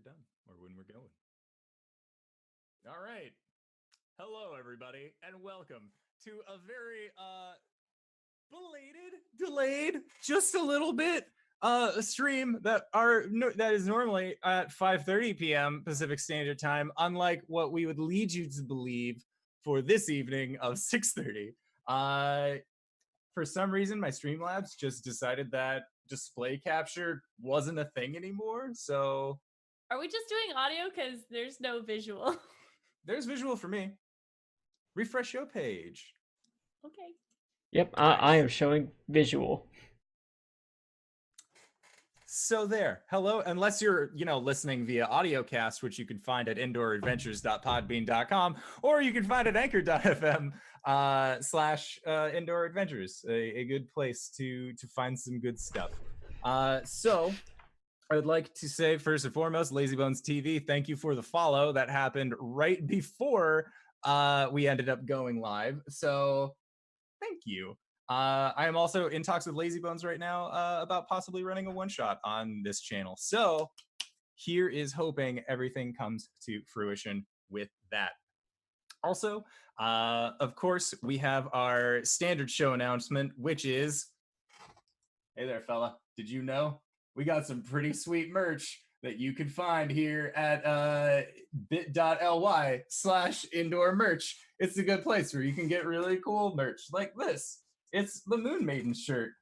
done or when we're going. All right. Hello, everybody, and welcome to a very delayed, just a little bit, a stream that is normally at 5:30 p.m. Pacific Standard Time, unlike what we would lead you to believe for this evening of 6:30. For some reason, my Streamlabs just decided that display capture wasn't a thing anymore, so... Are we just doing audio? Because there's no visual. There's visual for me. Refresh your page. Okay. Yep, I am showing visual. So there. Hello, unless you're, listening via audiocast, which you can find at indooradventures.podbean.com, or you can find at anchor.fm /indoor adventures, a good place to find some good stuff. So I would like to say, first and foremost, Lazybones TV, thank you for the follow. That happened right before we ended up going live. So thank you. I am also in talks with Lazybones right now about possibly running a one-shot on this channel. So here is hoping everything comes to fruition with that. Also, of course, we have our standard show announcement, which is, hey there, fella, did you know? We got some pretty sweet merch that you can find here at bit.ly/indoor merch. It's a good place where you can get really cool merch like this. It's the Moon Maiden shirt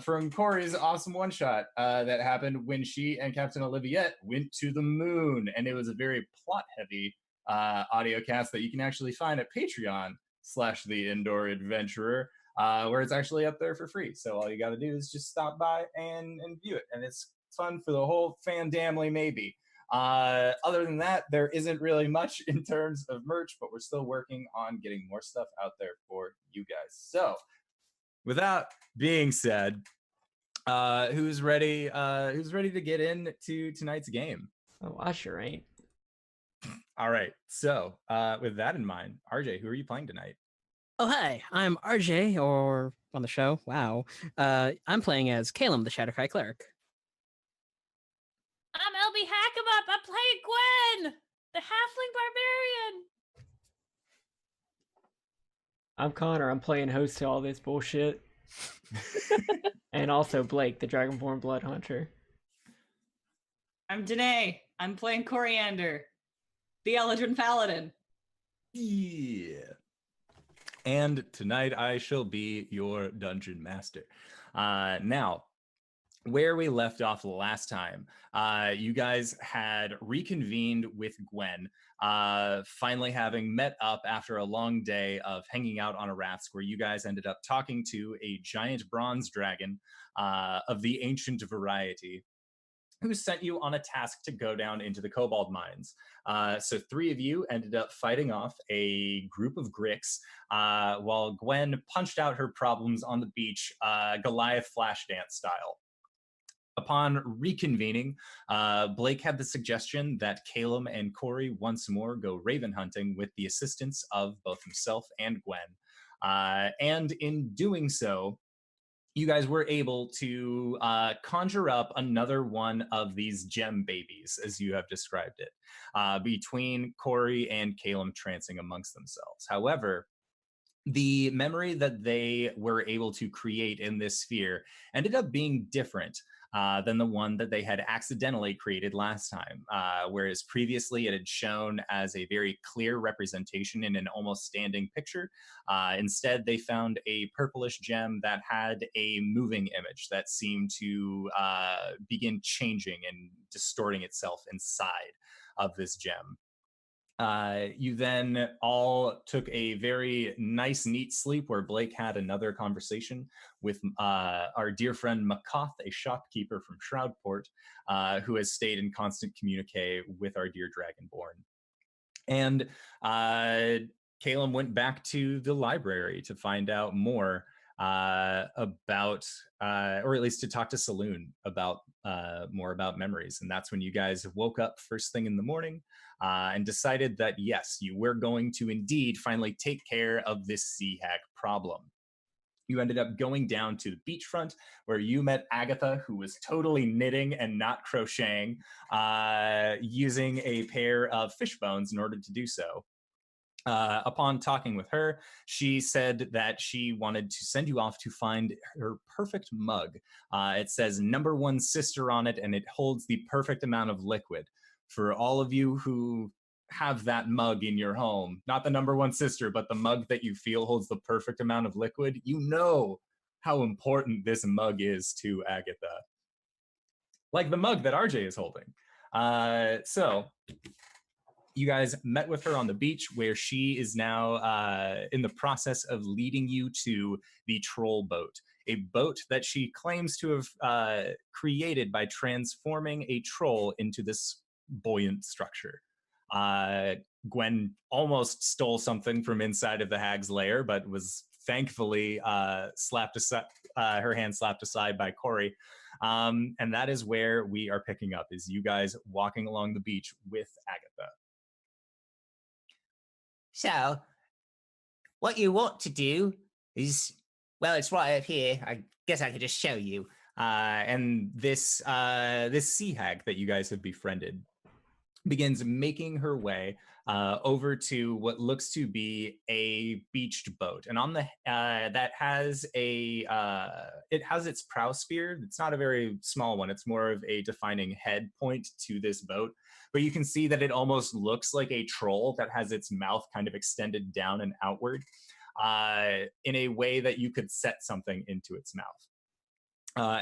from Cori's awesome one-shot that happened when she and Captain Oliviette went to the moon. And it was a very plot-heavy audio cast that you can actually find at Patreon/The Indoor Adventurer, where it's actually up there for free. So all you got to do is just stop by and view it. And it's fun for the whole fandamly, maybe. Other than that, there isn't really much in terms of merch, but we're still working on getting more stuff out there for you guys. So with that being said, who's ready to get into tonight's game? Oh, I sure ain't. All right. So with that in mind, RJ, who are you playing tonight? Oh, hi, I'm RJ, or on the show, wow. I'm playing as Caelum, the Shadowcry Cleric. I'm LBHackEmUp. I'm playing Gwen, the Halfling Barbarian. I'm Connor. I'm playing host to all this bullshit. And also Blake, the Dragonborn Blood Hunter. I'm Danae. I'm playing Coriander, the Eldrin Paladin. Yeah. And tonight I shall be your dungeon master. Now, where we left off last time, you guys had reconvened with Gwen, finally having met up after a long day of hanging out on Arasthk, where you guys ended up talking to a giant bronze dragon of the ancient variety, who sent you on a task to go down into the Cobalt Mines. So three of you ended up fighting off a group of Gricks, while Gwen punched out her problems on the beach, Goliath flash dance style. Upon reconvening, Blake had the suggestion that Caelum and Cori once more go raven hunting with the assistance of both himself and Gwen. And in doing so, you guys were able to conjure up another one of these gem babies, as you have described it, between Cori and Caelum trancing amongst themselves. However, the memory that they were able to create in this sphere ended up being different than the one that they had accidentally created last time, whereas previously it had shown as a very clear representation in an almost standing picture. Instead, they found a purplish gem that had a moving image that seemed to begin changing and distorting itself inside of this gem. You then all took a very nice, neat sleep where Blake had another conversation with our dear friend Makoth, a shopkeeper from Shroudport, who has stayed in constant communique with our dear Dragonborn. And Caelum went back to the library to find out more about, or at least to talk to Saloon about more about memories. And that's when you guys woke up first thing in the morning and decided that, yes, you were going to indeed finally take care of this sea hag problem. You ended up going down to the beachfront where you met Agatha, who was totally knitting and not crocheting, using a pair of fish bones in order to do so. Upon talking with her, she said that she wanted to send you off to find her perfect mug. It says number 1 sister on it, and it holds the perfect amount of liquid. For all of you who have that mug in your home, not the number 1 sister, but the mug that you feel holds the perfect amount of liquid, you know how important this mug is to Agatha. Like the mug that RJ is holding. So you guys met with her on the beach, where she is now in the process of leading you to the troll boat, a boat that she claims to have created by transforming a troll into this buoyant structure. Gwen almost stole something from inside of the hag's lair, but was thankfully slapped aside, her hand slapped aside by Cori. And that is where we are picking up, is you guys walking along the beach with Agatha. So, what you want to do is, well, it's right up here. I guess I could just show you. And this sea hag that you guys have befriended begins making her way over to what looks to be a beached boat, and on the that has a it has its prow spear. It's not a very small one. It's more of a defining head point to this boat, but you can see that it almost looks like a troll that has its mouth kind of extended down and outward in a way that you could set something into its mouth.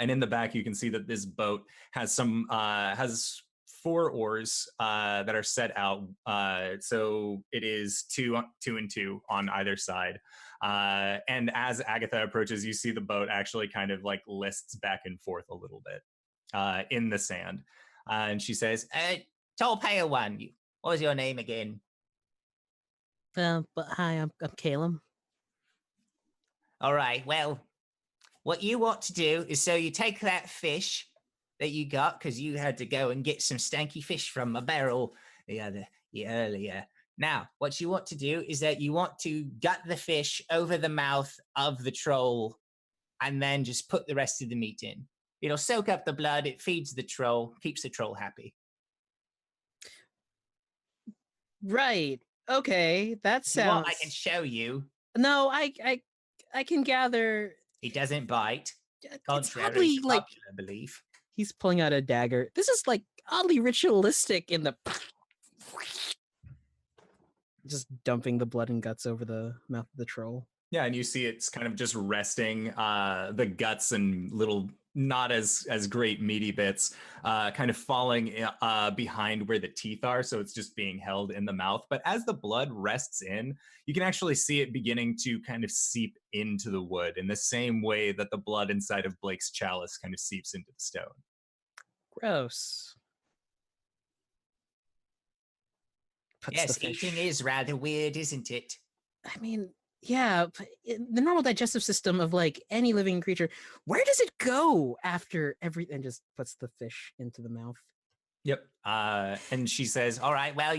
And in the back, you can see that this boat has some has 4 oars that are set out. So it is two and two on either side. And as Agatha approaches, you see the boat actually kind of like lists back and forth a little bit in the sand. And she says, Tall pale one, what was your name again? But hi, I'm Caelum. All right, well, what you want to do is, so you take that fish that you got, because you had to go and get some stanky fish from a barrel earlier. Now, what you want to do is that you want to gut the fish over the mouth of the troll and then just put the rest of the meat in. It'll soak up the blood, it feeds the troll, keeps the troll happy. Right. Okay, that If you sounds. want, I can show you. No, I can gather. He doesn't bite. It's Contrary oddly to like popular belief. he's pulling out a dagger. This is like oddly ritualistic in the just dumping the blood and guts over the mouth of the troll. Yeah, and you see it's kind of just resting the guts and little not as great meaty bits kind of falling behind where the teeth are, so it's just being held in the mouth. But as the blood rests in, you can actually see it beginning to kind of seep into the wood in the same way that the blood inside of Blake's chalice kind of seeps into the stone. Gross. Puts Yes, the fish- eating is rather weird, isn't it? I mean, yeah, but the normal digestive system of like any living creature, where does it go after everything? Just puts the fish into the mouth. Yep. And she says, all right, well,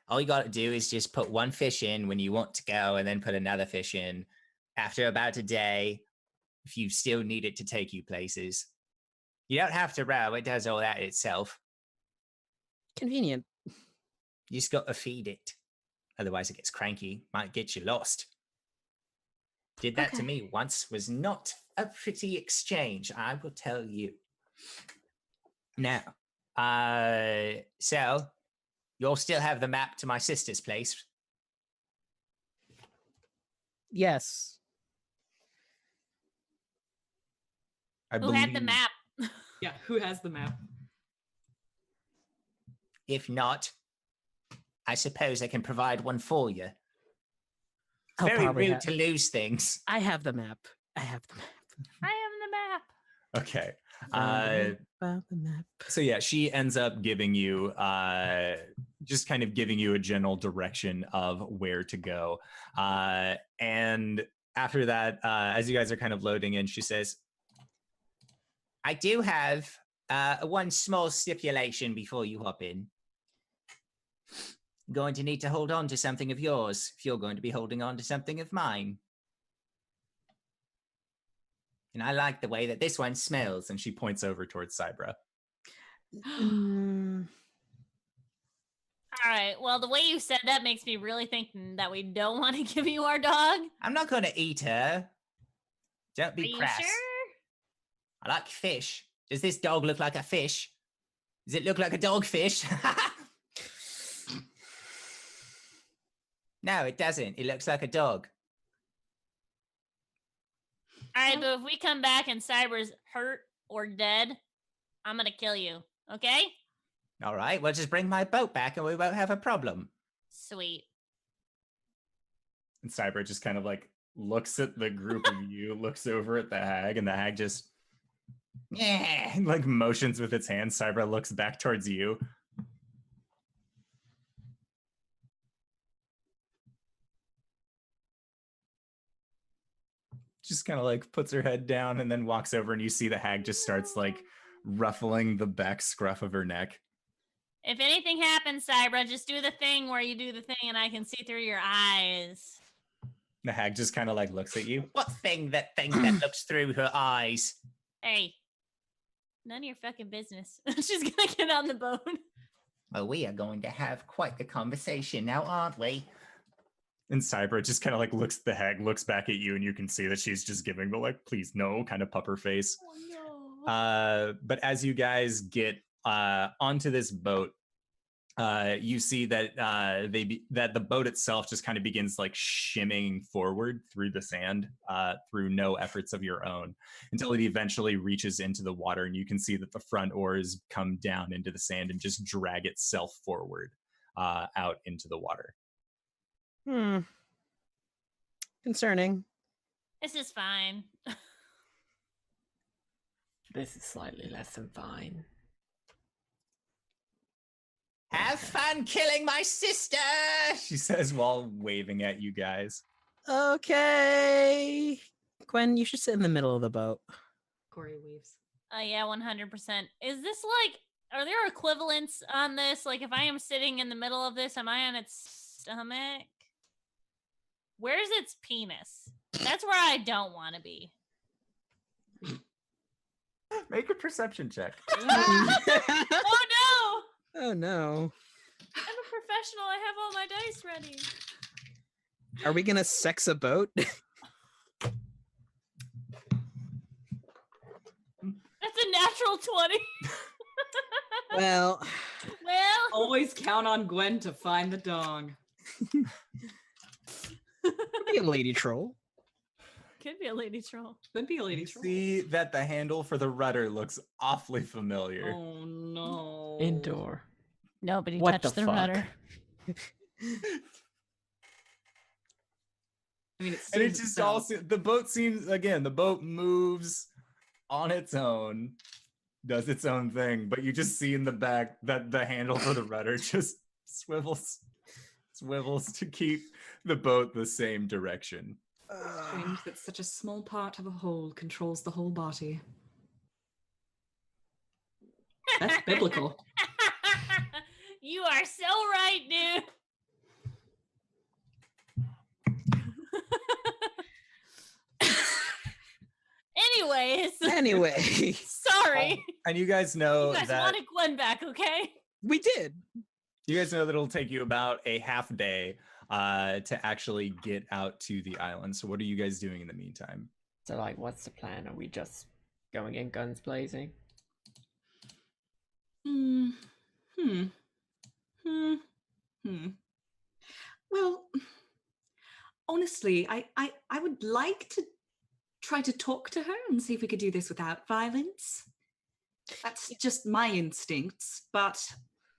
all you got to do is just put one fish in when you want to go, and then put another fish in after about a day, if you still need it to take you places. You don't have to row, it does all that itself. Convenient. You just got to feed it. Otherwise it gets cranky, might get you lost. Did that to Okay. me once, was not a pretty exchange, I will tell you. Now, so you'll still have the map to my sister's place. Yes. Who had the map? Yeah, who has the map? If not, I suppose I can provide one for you. I'll Very probably rude have- to lose things. I have the map. I have the map. I am the map. Okay. Found the map. So yeah, she ends up giving you just kind of giving you a general direction of where to go. And after that, as you guys are kind of loading in, she says, I do have one small stipulation before you hop in. I'm going to need to hold on to something of yours if you're going to be holding on to something of mine. And I like the way that this one smells. And she points over towards Cybra. Mm, All right. Well, the way you said that makes me really think that we don't want to give you our dog. I'm not going to eat her. Don't Are be you crass. sure? I like fish. Does this dog look like a fish? Does it look like a dogfish? No, it doesn't. It looks like a dog. All right, but if we come back and Cyber's hurt or dead, I'm gonna kill you. Okay? All right, well, just bring my boat back and we won't have a problem. Sweet. And Cybra just kind of like looks at the group of you, looks over at the hag, and the hag just like motions with its hand. Cybra looks back towards you. Just kind of like puts her head down and then walks over, and you see the hag just starts like ruffling the back scruff of her neck. If anything happens, Cybra, just do the thing where you do the thing and I can see through your eyes. The hag just kind of like looks at you. What thing that looks through her eyes? Hey, none of your fucking business. She's gonna get on the boat. Well, we are going to have quite the conversation now, aren't we? And Cybra just kind of like looks at the hag, looks back at you, and you can see that she's just giving the like, please no kind of pupper face. Oh no. But as you guys get onto this boat, you see that that the boat itself just kind of begins like shimming forward through the sand through no efforts of your own until it eventually reaches into the water, and you can see that the front oars come down into the sand and just drag itself forward out into the water. Concerning. This is fine. This is slightly less than fine. Have fun killing my sister! She says while waving at you guys. Okay. Gwen, you should sit in the middle of the boat. Cori waves. Yeah, 100%. Is this like, are there equivalents on this? Like, if I am sitting in the middle of this, am I on its stomach? Where's its penis? That's where I don't want to be. Make a perception check. Oh no! Oh no. I'm a professional. I have all my dice ready. Are we gonna sex a boat? That's a natural 20. Well, Well, Always count on Gwen to find the dog. be a lady troll. could be a lady troll. Could be a lady You troll. see that the handle for the rudder looks awfully familiar. Oh no. Indoor. Nobody What touched the the fuck? rudder. I mean, And it's just all the boat seems again, the boat moves on its own, does its own thing, but you just see in the back that the handle for the rudder just swivels to keep the boat the same direction. strange that such a small part of a whole controls the whole body. That's biblical. You are so right, dude. Anyways, Anyway, sorry. And you guys know You guys that wanted Gwen back, okay? we did. you guys know that it'll take you about a half day to actually get out to the island. So what are you guys doing in the meantime? So, like, what's the plan? Are we just going in guns blazing? Well, honestly, I would like to try to talk to her and see if we could do this without violence. That's just my instincts, but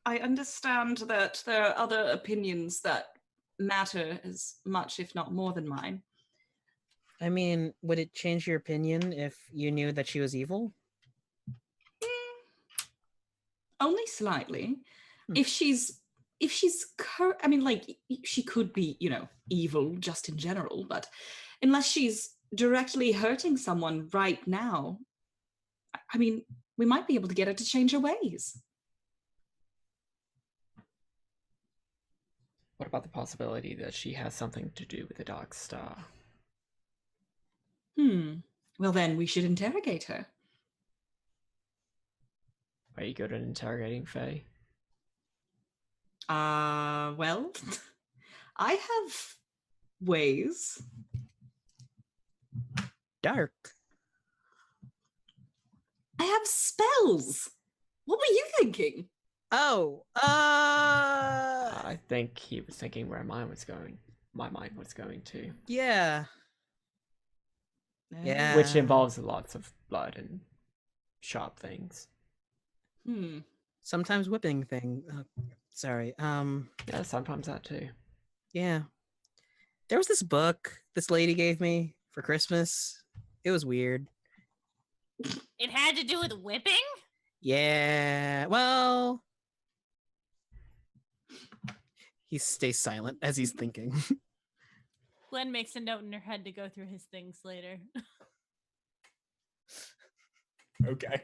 I understand that there are other opinions that matter as much, if not more than mine. I mean, would it change your opinion if you knew that she was evil? Only slightly. Hmm. If she's I mean, like, she could be, evil just in general, but unless she's directly hurting someone right now, I mean, we might be able to get her to change her ways. What about the possibility that she has something to do with the Dark Star? Well, then we should interrogate her. Are you good at interrogating Faye? Well, I have ways. Dark. I have spells. What were you thinking? Oh, I think he was thinking where mine was going. My mind was going to. yeah. Yeah. Which involves lots of blood and sharp things. Sometimes whipping thing. Sorry. Yeah, sometimes that too. Yeah. There was this book this lady gave me for Christmas. It was weird. It had to do with whipping? Yeah. Well, he stays silent as he's thinking. Gwen makes a note in her head to go through his things later. Okay.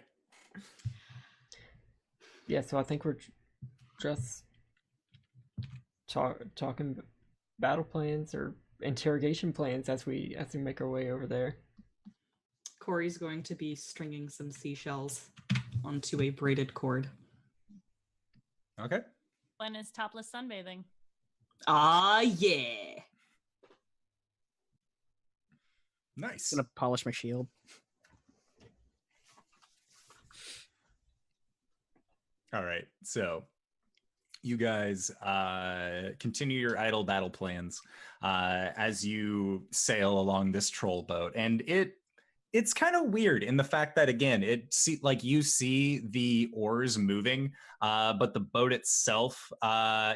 Yeah, so I think we're just talking battle plans or interrogation plans as we make our way over there. Cori's going to be stringing some seashells onto a braided cord. Okay. Gwen is topless sunbathing. Ah, yeah. Nice. I'm gonna polish my shield. All right. So you guys continue your idle battle plans as you sail along this troll boat. And it's kind of weird in the fact that, again, you see the oars moving, but the boat itself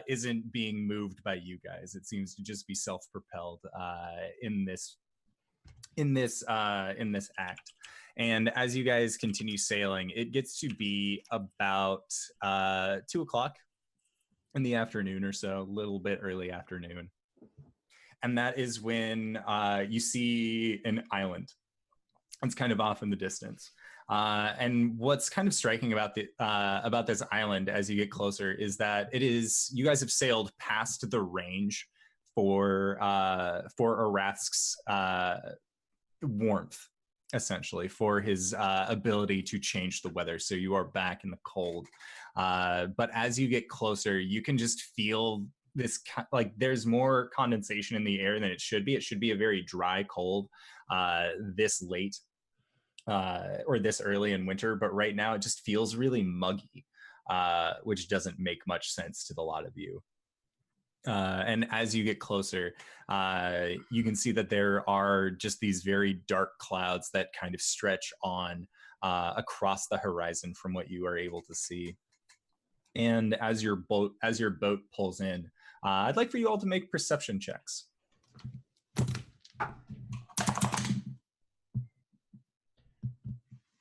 isn't being moved by you guys. It seems to just be self-propelled in this act. And as you guys continue sailing, it gets to be about 2 o'clock in the afternoon or so, a little bit early afternoon. And that is when you see an island. It's kind of off in the distance. And what's kind of striking about this island as you get closer is that you guys have sailed past the range for Arasthk's warmth, essentially, for his ability to change the weather. So you are back in the cold. But as you get closer, you can just feel this, there's more condensation in the air than it should be. It should be a very dry cold this late or this early in winter. But right now it just feels really muggy, which doesn't make much sense to a lot of you. And as you get closer, you can see that there are just these very dark clouds that kind of stretch on across the horizon from what you are able to see. And as your boat pulls in, I'd like for you all to make perception checks.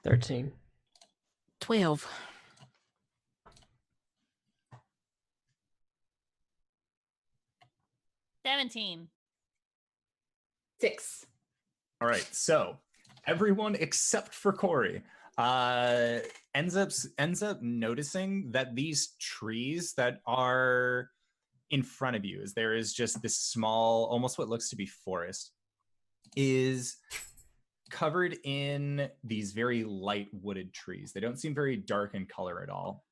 13. 12. 17. 6. All right, so everyone except for Cori ends up noticing that these trees that are in front of you, as there is just this small, almost what looks to be forest, is covered in these very light wooded trees. They don't seem very dark in color at all.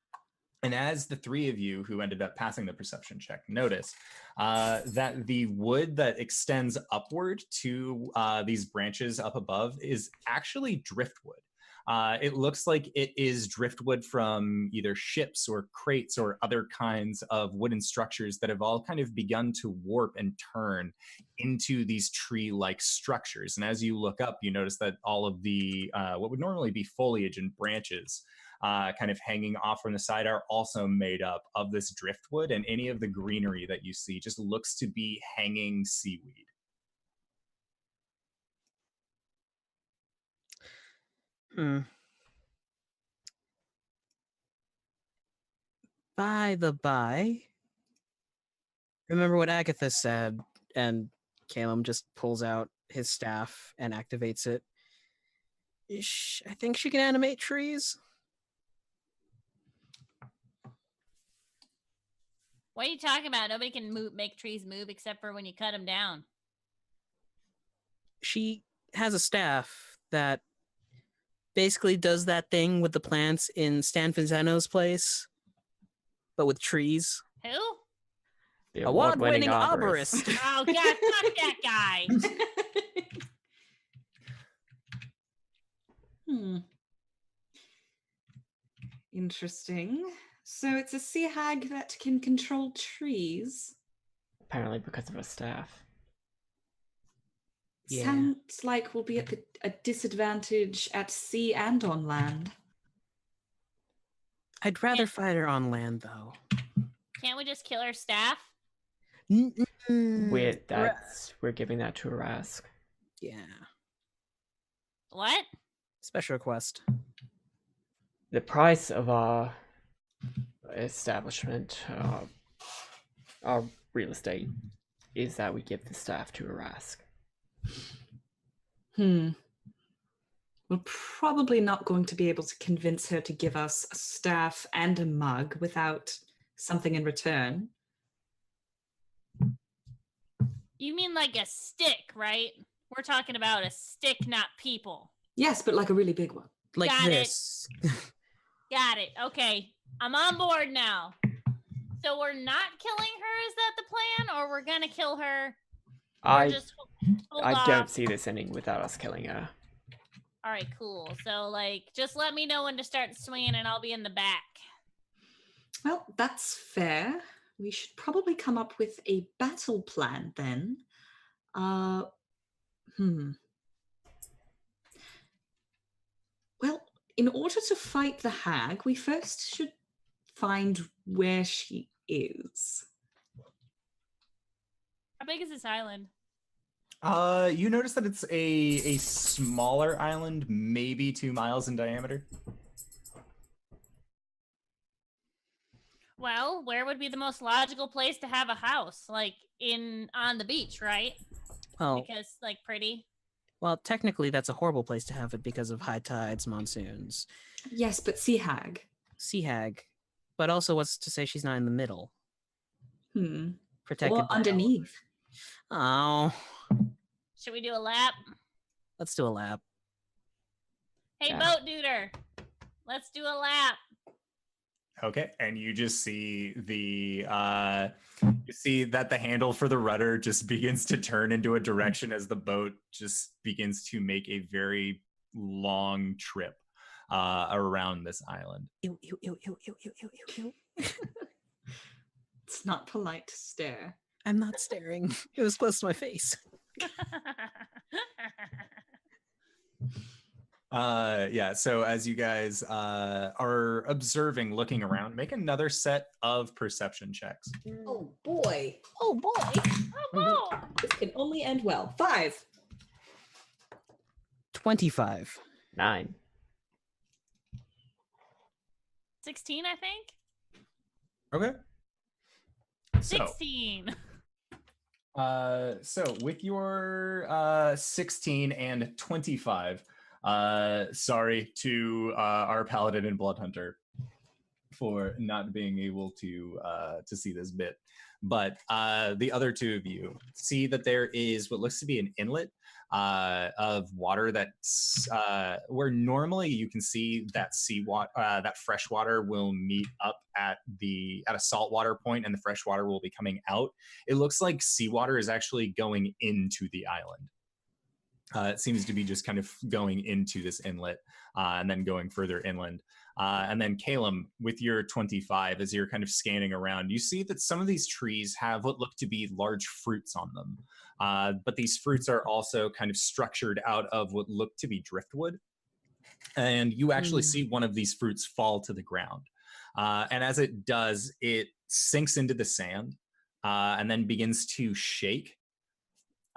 And as the three of you who ended up passing the perception check notice that the wood that extends upward to these branches up above is actually driftwood. It looks like it is driftwood from either ships or crates or other kinds of wooden structures that have all kind of begun to warp and turn into these tree-like structures. And as you look up, you notice that all of the what would normally be foliage and branches kind of hanging off from the side are also made up of this driftwood, and any of the greenery that you see just looks to be hanging seaweed. By the by, remember what Agatha said, and Caelum just pulls out his staff and activates it. I think she can animate trees. What are you talking about? Nobody can make trees move except for when you cut them down. She has a staff that basically does that thing with the plants in Stan Finzano's place, but with trees. Who? The Award-winning arborist. arborist. Oh God, fuck that guy. Interesting. So it's a sea hag that can control trees. Apparently because of her staff. Yeah. Sounds like we'll be at a disadvantage at sea and on land. I'd rather fight her on land, though. Can't we just kill her staff? We're giving that to Arasthk. Yeah. What? Special request. The price of our establishment, our real estate, is that we give the staff to Arasthk. We're probably not going to be able to convince her to give us a staff and a mug without something in return. You mean like a stick, right? We're talking about a stick, not people. Yes, but like a really big one. Like Got this. Got it. Okay. I'm on board now. So we're not killing her, is that the plan? Or we're gonna kill her? I just hold don't off? see this ending without us killing her. All right, cool. So, like, just let me know when to start swinging and I'll be in the back. Well, that's fair. We should probably come up with a battle plan then. Well, in order to fight the hag, we first should find where she is. How big is this island? You notice that it's a smaller island, maybe 2 miles in diameter. Well, where would be the most logical place to have a house? Like on the beach, right? Well, Because like pretty. well, technically that's a horrible place to have it because of high tides, monsoons, Yes, but sea hag. sea hag. But also, what's to say she's not in the middle, protected Or by underneath. Oh, Should we do a lap? let's do a lap. Hey, Yeah. boat duder. Let's do a lap. Okay, and you just see that the handle for the rudder just begins to turn into a direction as the boat just begins to make a very long trip around this island. Ew, ew, ew, ew, ew, ew, ew, ew, ew. It's not polite to stare. I'm not staring. It was close to my face. Yeah, so as you guys are observing, looking around, make another set of perception checks. Oh boy. Oh boy. Oh, This can only end well. 5. 25. 9. 16, I think. Okay. So, 16. so with your 16 and 25, sorry to our paladin and blood hunter for not being able to see this bit, but the other two of you see that there is what looks to be an inlet of water that's where normally you can see that seawater, that fresh water will meet up at a saltwater point, and the fresh water will be coming out. It looks like seawater is actually going into the island. It seems to be just kind of going into this inlet and then going further inland. And then Caelum, with your 25, as you're kind of scanning around, you see that some of these trees have what look to be large fruits on them. But these fruits are also kind of structured out of what look to be driftwood. And you actually see one of these fruits fall to the ground. And as it does, it sinks into the sand and then begins to shake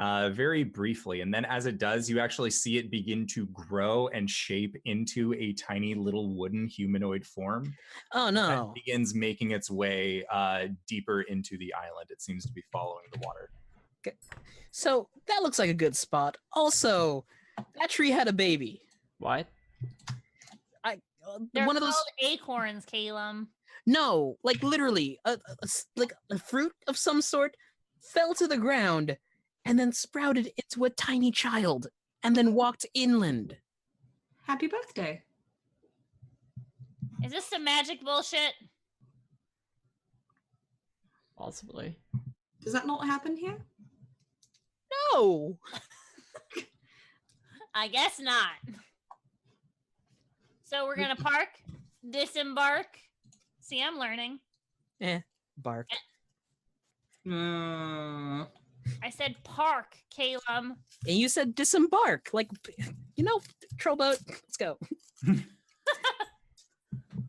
very briefly. And then as it does, you actually see it begin to grow and shape into a tiny little wooden humanoid form. Oh no. It begins making its way deeper into the island. It seems to be following the water. So that looks like a good spot. Also, that tree had a baby. What? They're One of called those. acorns, Caelum. No, like literally, like a fruit of some sort fell to the ground and then sprouted into a tiny child and then walked inland. happy birthday. Is this some magic bullshit? Possibly. Does that not happen here? No. I guess not. So we're gonna park, disembark. See, I'm learning. Bark. Uh, I said park, Caelum. And you said disembark. Like, trollboat. Let's go.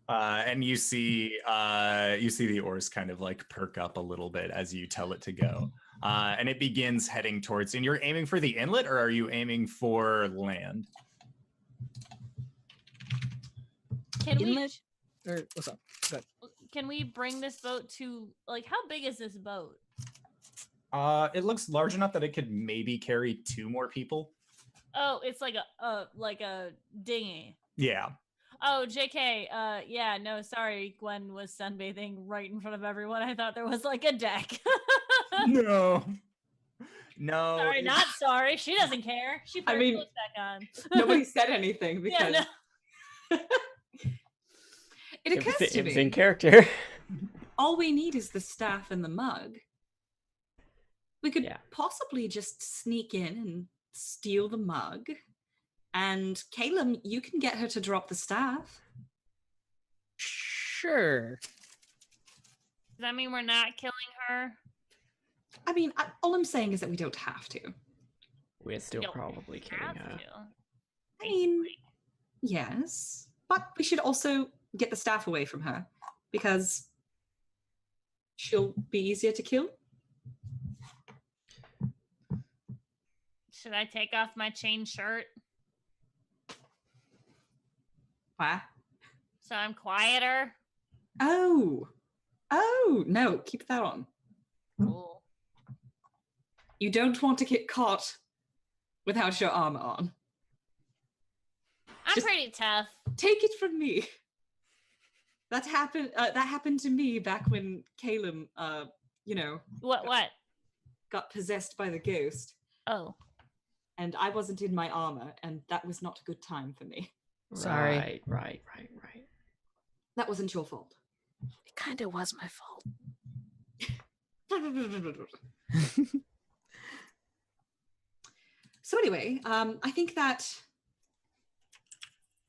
And you see the oars kind of like perk up a little bit as you tell it to go. And it begins heading towards, and you're aiming for the inlet, or are you aiming for land? Can we Inlet? Or what's up? Go ahead. can we bring this boat to like how big is this boat? It looks large enough that it could maybe carry 2 more people. Oh, it's like a dinghy. Yeah. Oh, JK. Yeah, no, sorry. Gwen was sunbathing right in front of everyone. I thought there was like a deck. No. No. Sorry, not sorry. She doesn't care. She put I her mean, clothes back on. nobody said anything because Yeah, no. it occurs to It was me in character. all we need is the staff and the mug. We could Yeah. possibly just sneak in and steal the mug. And Caelum, you can get her to drop the staff. Sure. Does that mean we're not killing her? I mean, all I'm saying is that we don't have to. We're still Don't probably killing Have her. to. I mean, yes. But we should also get the staff away from her because she'll be easier to kill. Should I take off my chain shirt Why? so I'm quieter? Oh, no, keep that on. Cool. You don't want to get caught without your armor on. I'm Just- pretty tough. Take it from me. That happened to me back when Caelum, What? got possessed by the ghost, Oh. and I wasn't in my armor, and that was not a good time for me. Sorry. Right. That wasn't your fault. It kind of was my fault. So anyway, I think that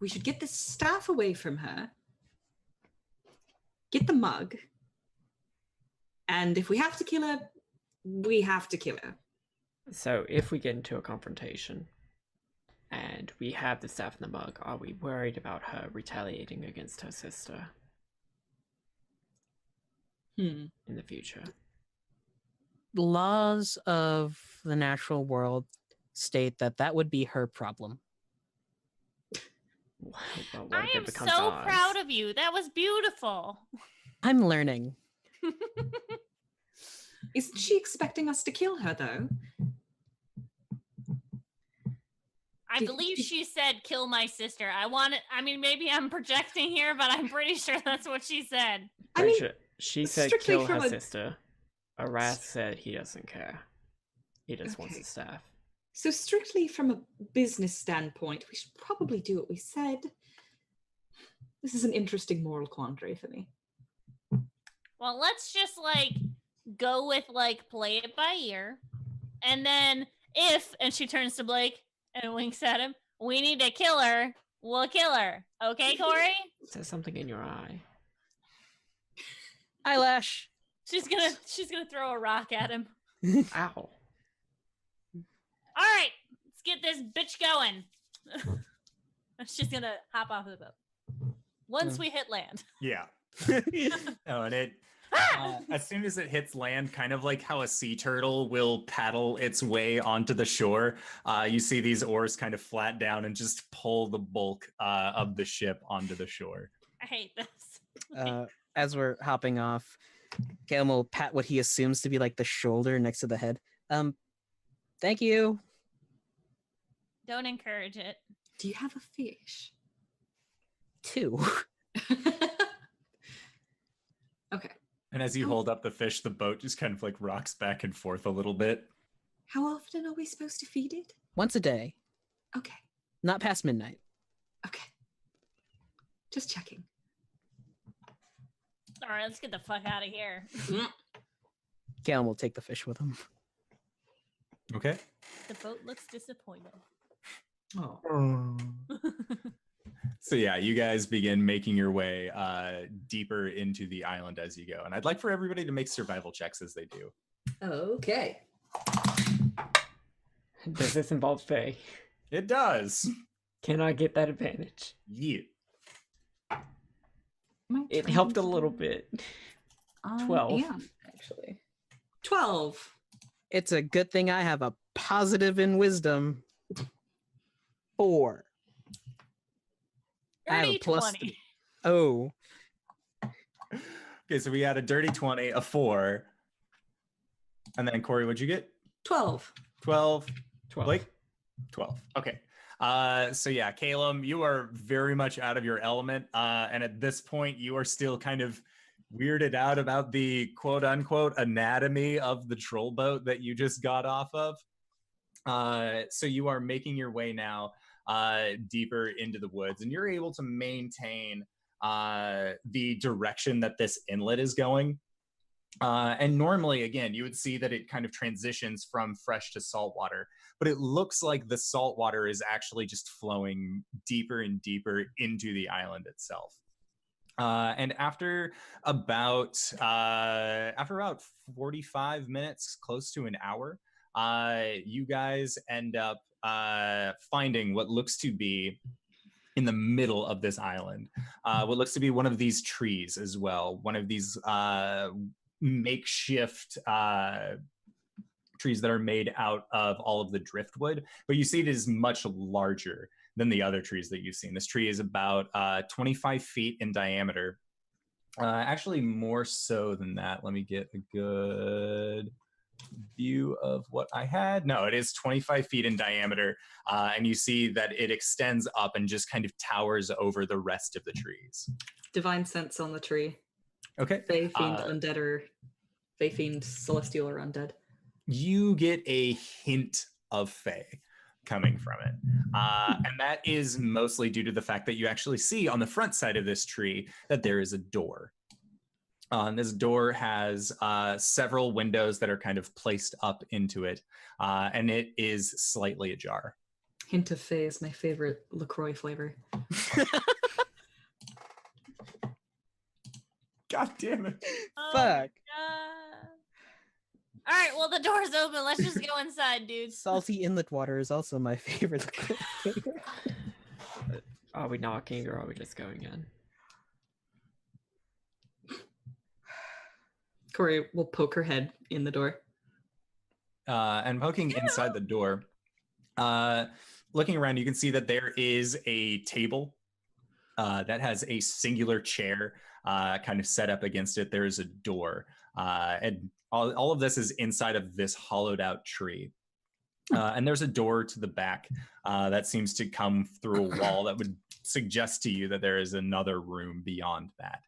we should get the staff away from her, get the mug, and if we have to kill her, we have to kill her. So if we get into a confrontation and we have the staff in the mug, are we worried about her retaliating against her sister in the future? The laws of the natural world state that would be her problem. Well, what I if it am becomes so ours? proud of you. That was beautiful. I'm learning. Isn't she expecting us to kill her, though? I believe she said kill my sister. I mean, maybe I'm projecting here, but I'm pretty sure that's what she said. I mean, she said strictly kill her from a- sister. Arath said he doesn't care. He just wants Okay. the staff. So strictly from a business standpoint, we should probably do what we said. This is an interesting moral quandary for me. Well, let's just go with play it by ear. And then and she turns to Blake and winks at him, we need to kill her, we'll kill her. Okay, Cori? There's something in your eye. Eyelash. She's gonna throw a rock at him. Ow. All right, let's get this bitch going. She's gonna hop off the boat once we hit land. Yeah. Oh, and it as soon as it hits land, kind of like how a sea turtle will paddle its way onto the shore, you see these oars kind of flat down and just pull the bulk of the ship onto the shore. I hate this. As we're hopping off, Caelum will pat what he assumes to be like the shoulder next to the head. Thank you. Don't encourage it. Do you have a fish? 2. Okay. And as you hold up the fish, the boat just kind of like rocks back and forth a little bit. How often are we supposed to feed it? Once a day, Okay. not past midnight. Just checking. All right, let's get the fuck out of here. Caelum will take the fish with him. Okay. The boat looks disappointed. Oh. So yeah, you guys begin making your way deeper into the island as you go. And I'd like for everybody to make survival checks as they do. Okay. Does this involve Faye? It does. Can I get that advantage? Yeah. It helped a little bit. 12. Yeah, actually. 12. It's a good thing I have a positive in wisdom. 4. I have a Dirty plus 20. 3. Oh. Okay, so we had a dirty 20, a 4. And then Cori, what'd you get? 12. 12. 12. Blake? 12. Okay. So yeah, Caelum, you are very much out of your element. And at this point, you are still kind of weirded out about the quote unquote anatomy of the troll boat that you just got off of. So you are making your way now deeper into the woods, and you're able to maintain the direction that this inlet is going. And normally, again, you would see that it kind of transitions from fresh to salt water, but it looks like the salt water is actually just flowing deeper and deeper into the island itself. And after about 45 minutes, close to an hour, you guys end up finding what looks to be in the middle of this island, what looks to be one of these trees as well, one of these makeshift trees that are made out of all of the driftwood, but you see it is much larger than the other trees that you've seen. This tree is about 25 feet in diameter. Actually, more so than that. Let me get a good view of what I had. No, it is 25 feet in diameter, and you see that it extends up and just kind of towers over the rest of the trees. Divine sense on the tree. Okay. Fae, fiend, undead, or Fae, fiend, celestial, or undead. You get a hint of Fae coming from it. And that is mostly due to the fact that you actually see on the front side of this tree that there is a door. This door has several windows that are kind of placed up into it, and it is slightly ajar. Hint of Fae is my favorite LaCroix flavor. God damn it. Oh, Fuck. all right, well, the door's open. Let's just go inside, dudes. Salty inlet water is also my favorite. Are we knocking or are we just going in? Cori will poke her head in the door. And poking inside the door, looking around, you can see that there is a table that has a singular chair kind of set up against it. There is a door, and all of this is inside of this hollowed out tree. And there's a door to the back that seems to come through a wall that would suggest to you that there is another room beyond that.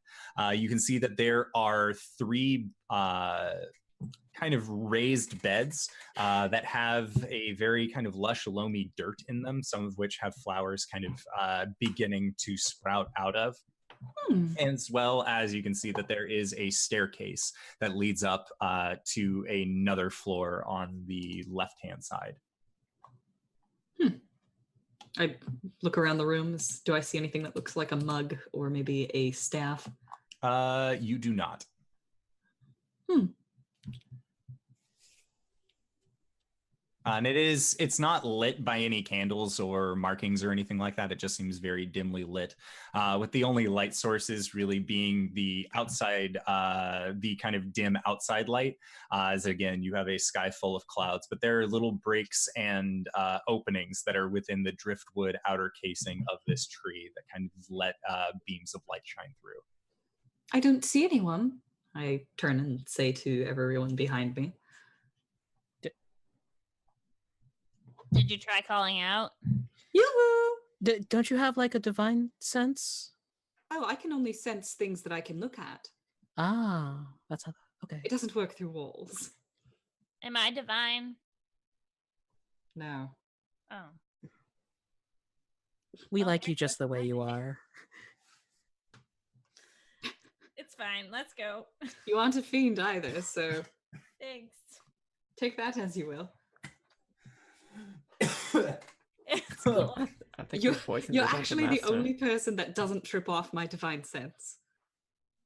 You can see that there are 3 kind of raised beds that have a very kind of lush, loamy dirt in them, some of which have flowers kind of beginning to sprout out of. As well as you can see that there is a staircase that leads up to another floor on the left-hand side. I look around the rooms. Do I see anything that looks like a mug or maybe a staff? You do not. And it's not lit by any candles or markings or anything like that. It just seems very dimly lit, with the only light sources really being the outside, the kind of dim outside light, as again, you have a sky full of clouds, but there are little breaks and openings that are within the driftwood outer casing of this tree that kind of let beams of light shine through. I don't see anyone. I turn and say to everyone behind me. Did you try calling out? Yoo-hoo! Don't you have like a divine sense? Oh, I can only sense things that I can look at. Ah, that's how. Okay. It doesn't work through walls. Am I divine? No. Oh. We like Okay, you just the way you are. fine. Let's go. You aren't a fiend either, so Thanks. take that as you will. It's cool. I think You're, we've poisoned you're the Dungeon actually the Master. only person that doesn't trip off my divine sense.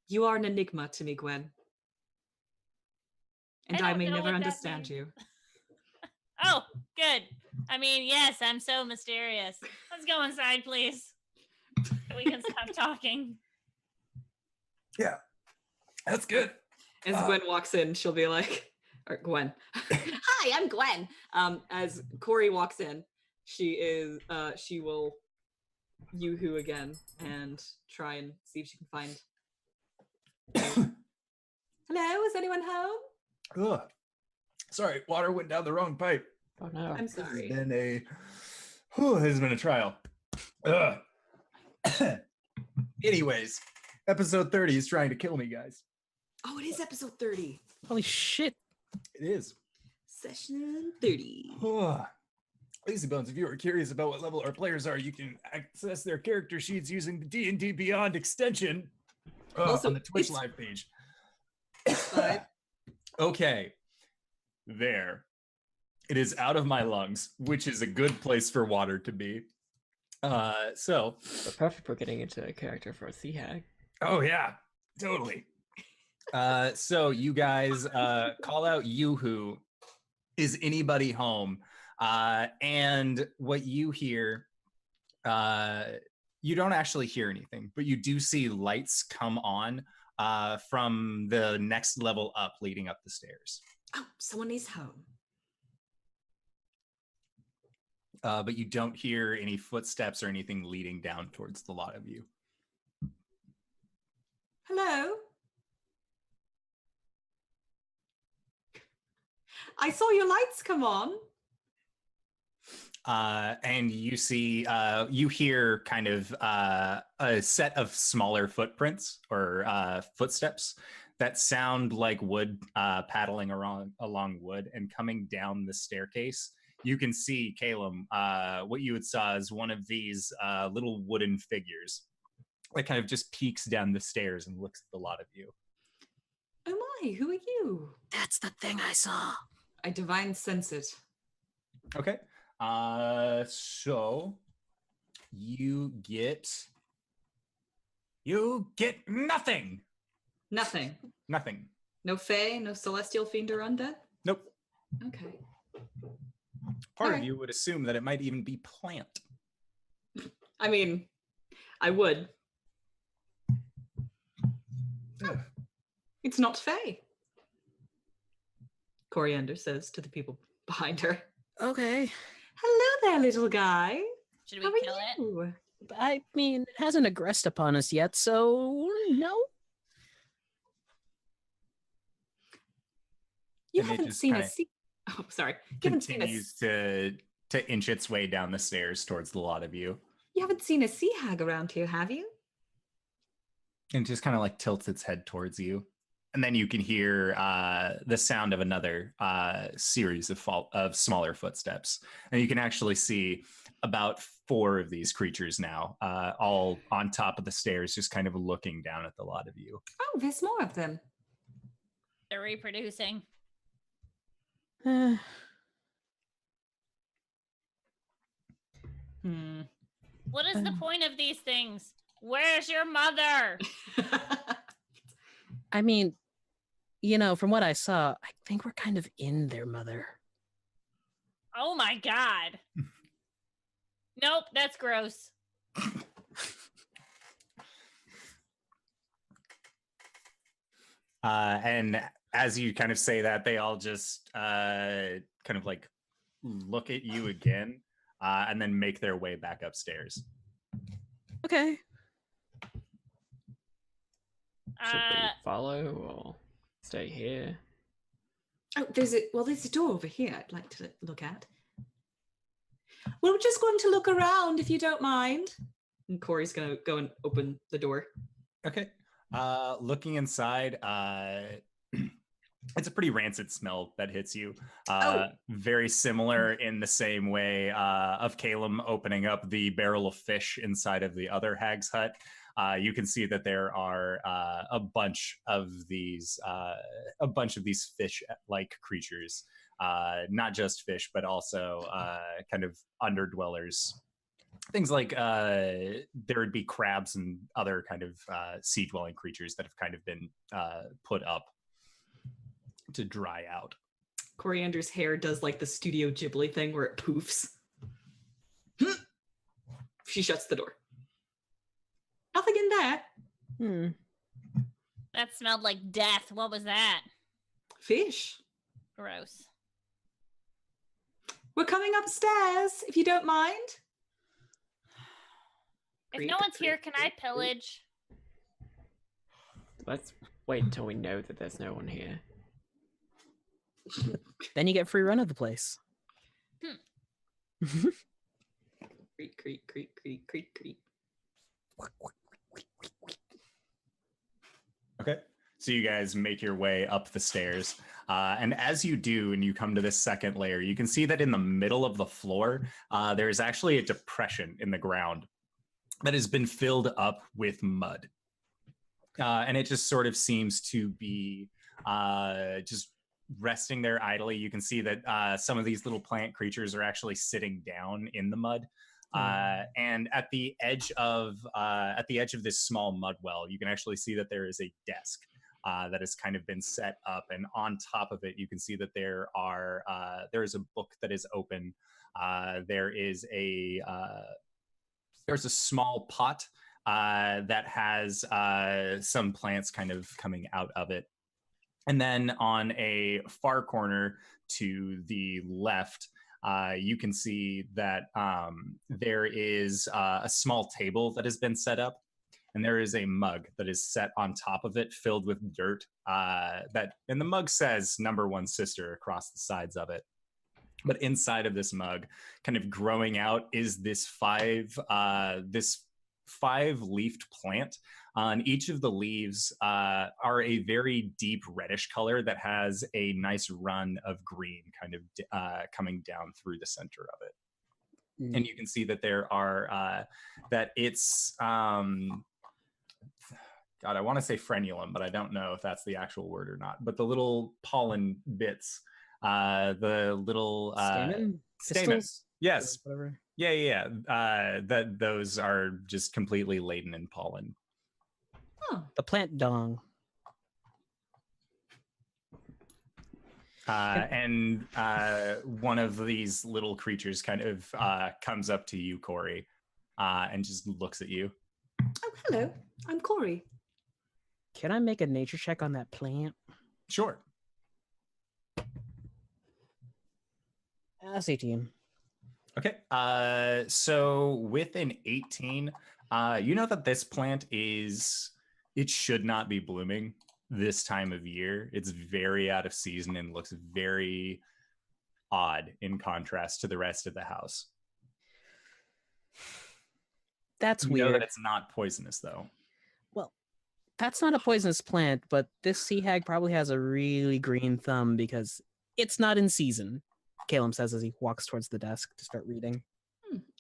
You are an enigma to me, Gwen. And I don't may know never what that understand means. you. Oh, good. I mean, yes, I'm so mysterious. Let's go inside, please. So we can stop talking. Yeah, that's good. As Gwen walks in, she'll be like, or Gwen. Hi, I'm Gwen. As Cori walks in, she will yoo-hoo again and try and see if she can find. Hello, is anyone home? Ugh. Sorry, water went down the wrong pipe. Oh no. I'm This has sorry. been a trial. Ugh. Anyways, episode 30 is trying to kill me, guys. Oh, it is episode 30. Holy shit. It is. Session 30. Ugh. Lazy Bones, if you are curious about what level our players are, you can access their character sheets using the D&D Beyond extension Also, on the Twitch it's- live page. Fine. Okay. There. It is out of my lungs, which is a good place for water to be. So. But perfect for getting into a character for a sea hag. Oh yeah, totally. So you guys call out yoo-hoo. Is anybody home? And what you hear, you don't actually hear anything, but you do see lights come on from the next level up, leading up the stairs. Oh, someone is home. But you don't hear any footsteps or anything leading down towards the lot of you. Hello? I saw your lights come on. And you see, you hear kind of a set of smaller footprints or footsteps that sound like wood paddling along wood and coming down the staircase. You can see, Caelum, what you had saw is one of these little wooden figures that kind of just peeks down the stairs and looks at the lot of you. Oh my, who are you? That's the thing I saw. I divine sense it. Okay. So you get nothing. Nothing. Nothing. No fae, no celestial fiend or undead? Nope. Okay. Part of Alright. you would assume that it might even be plant. I mean, I would. Ugh. It's not fae. Coriander says to the people behind her. Okay. Hello there, little guy. Should How we are kill it? you? I mean, it hasn't aggressed upon us yet, so no. You And it haven't just seen a kinda sea. Oh, sorry. You haven't seen a. Continues to inch its way down the stairs towards the lot of you. You haven't seen a sea hag around here, have you? And just kind of like tilts its head towards you. And then you can hear the sound of another series of smaller footsteps. And you can actually see about 4 of these creatures now, all on top of the stairs, just kind of looking down at the lot of you. Oh, there's more of them. They're reproducing. Uh, What is the point of these things? Where's your mother? I mean, you know, from what I saw, I think we're kind of in their mother. Oh my god. Nope, that's gross. And as you kind of say that, they all just kind of like look at you again and then make their way back upstairs. Okay. Should we follow or stay here? Oh, there's a door over here I'd like to look at. Well, we're just going to look around if you don't mind. And Cori's gonna go and open the door. Okay. Looking inside, it's a pretty rancid smell that hits you. Very similar in the same way of Caelum opening up the barrel of fish inside of the other hag's hut. you can see that there are a bunch of these fish-like creatures, not just fish, but also kind of underdwellers. Things like there would be crabs and other kind of sea-dwelling creatures that have kind of been put up to dry out. Coriander's hair does like the Studio Ghibli thing where it poofs. She shuts the door. Nothing in there. That smelled like death. What was that? Fish. Gross. We're coming upstairs, if you don't mind. If no one's here, can I pillage? Let's wait until we know that there's no one here. Then you get free run of the place. Creak, creak, creak, creak, creak, creak. Okay. So you guys make your way up the stairs. And as you do, and you come to this second layer, you can see that in the middle of the floor, there is actually a depression in the ground that has been filled up with mud. And it just sort of seems to be just resting there idly. You can see that some of these little plant creatures are actually sitting down in the mud. And at the edge of this small mud well, you can actually see that there is a desk that has kind of been set up, and on top of it, you can see that there is a book that is open. There's a small pot that has some plants kind of coming out of it. And then on a far corner to the left, you can see that there is a small table that has been set up, and there is a mug that is set on top of it filled with dirt. And the mug says "Number One Sister" across the sides of it. But inside of this mug, kind of growing out, is this five-leafed plant. And each of the leaves are a very deep reddish color that has a nice run of green kind of coming down through the center of it. And you can see that there are, that it's, God, I want to say frenulum, but I don't know if that's the actual word or not. But the little pollen bits, the little stamens. Yes. Whatever. Yeah. That those are just completely laden in pollen. Oh. The plant dong. And one of these little creatures kind of comes up to you, Cori, and just looks at you. Oh, hello. I'm Cori. Can I make a nature check on that plant? Sure. That's 18. Okay. So with an 18, you know that this plant it should not be blooming this time of year. It's very out of season and looks very odd in contrast to the rest of the house. That's You weird. know that it's not poisonous, though. Well, that's not a poisonous plant, but this sea hag probably has a really green thumb because it's not in season, Caelum says as he walks towards the desk to start reading.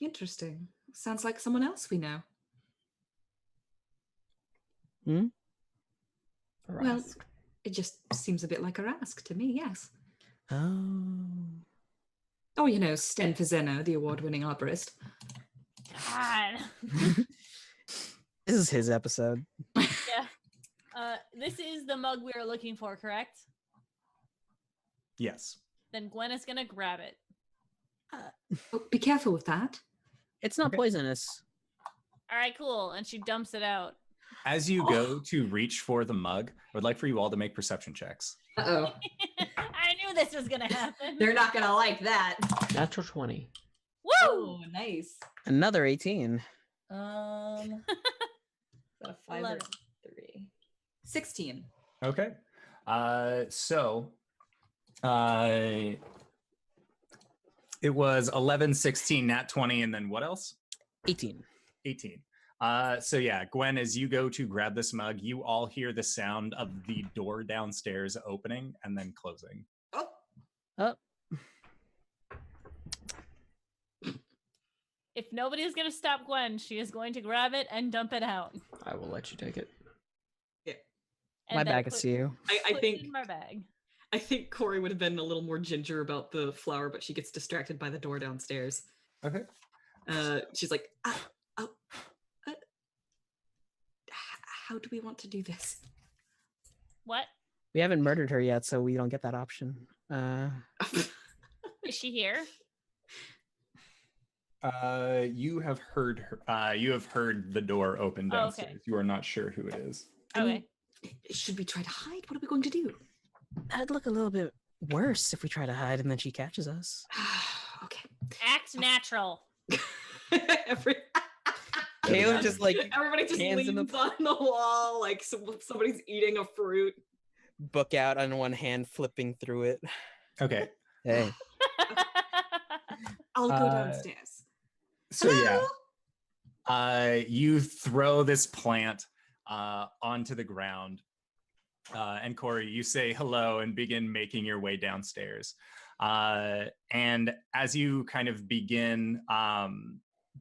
Interesting. Sounds like someone else we know. Well, Arasthk. it just seems a bit like Arasthk to me, yes. Oh. Oh, you know, Sten Fazeno, the award-winning arborist. God. This is his episode. Yeah. This is the mug we are looking for, correct? Yes. Then Gwen is gonna grab it. Oh, be careful with that. It's not poisonous. All right, cool. And she dumps it out. As you go to reach for the mug, I would like for you all to make perception checks. Uh-oh. I knew this was gonna happen. They're not going to like that. Natural 20. Woo! Oh, nice. Another 18. Is that a 5 or 11. 3? 16. Okay. It was 11, 16, nat 20, and then what else? 18. 18. So yeah, Gwen, as you go to grab this mug, you all hear the sound of the door downstairs opening and then closing. Oh. Oh. If nobody is going to stop Gwen, she is going to grab it and dump it out. I will let you take it. Yeah. And My then bag is you. I put it think in my bag. I think Cori would have been a little more ginger about the flower, but she gets distracted by the door downstairs. Okay. She's like, how do we want to do this? What? We haven't murdered her yet, so we don't get that option. Is she here? You have heard her. You have heard the door open Oh, okay. downstairs. You are not sure who it is. Okay. Should we try to hide? What are we going to do? That'd look a little bit worse if we try to hide and then she catches us. Okay. Act natural. Caelum just like Everybody just hands leans in the- on the wall like somebody's eating a fruit. book out on one hand, flipping through it. Okay. Hey, I'll go downstairs. So Hello? yeah, you throw this plant onto the ground, and Cori, you say hello and begin making your way downstairs. And as you kind of begin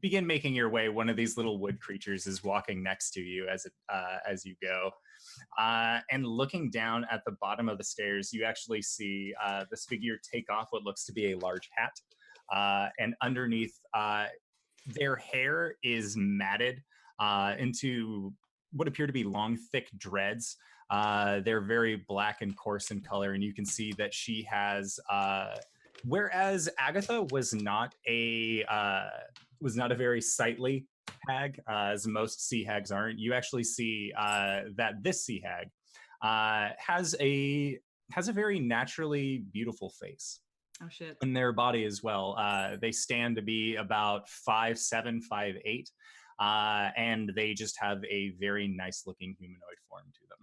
making your way, one of these little wood creatures is walking next to you as you go. And looking down at the bottom of the stairs, you actually see this figure take off what looks to be a large hat. And underneath, their hair is matted into what appear to be long, thick dreads. They're very black and coarse in color, and you can see that she has, whereas Agatha was not a very sightly hag, as most sea hags aren't. You actually see that this sea hag has a very naturally beautiful face. Oh shit. In their body as well. They stand to be about 5'7", 5'8", and they just have a very nice looking humanoid form to them.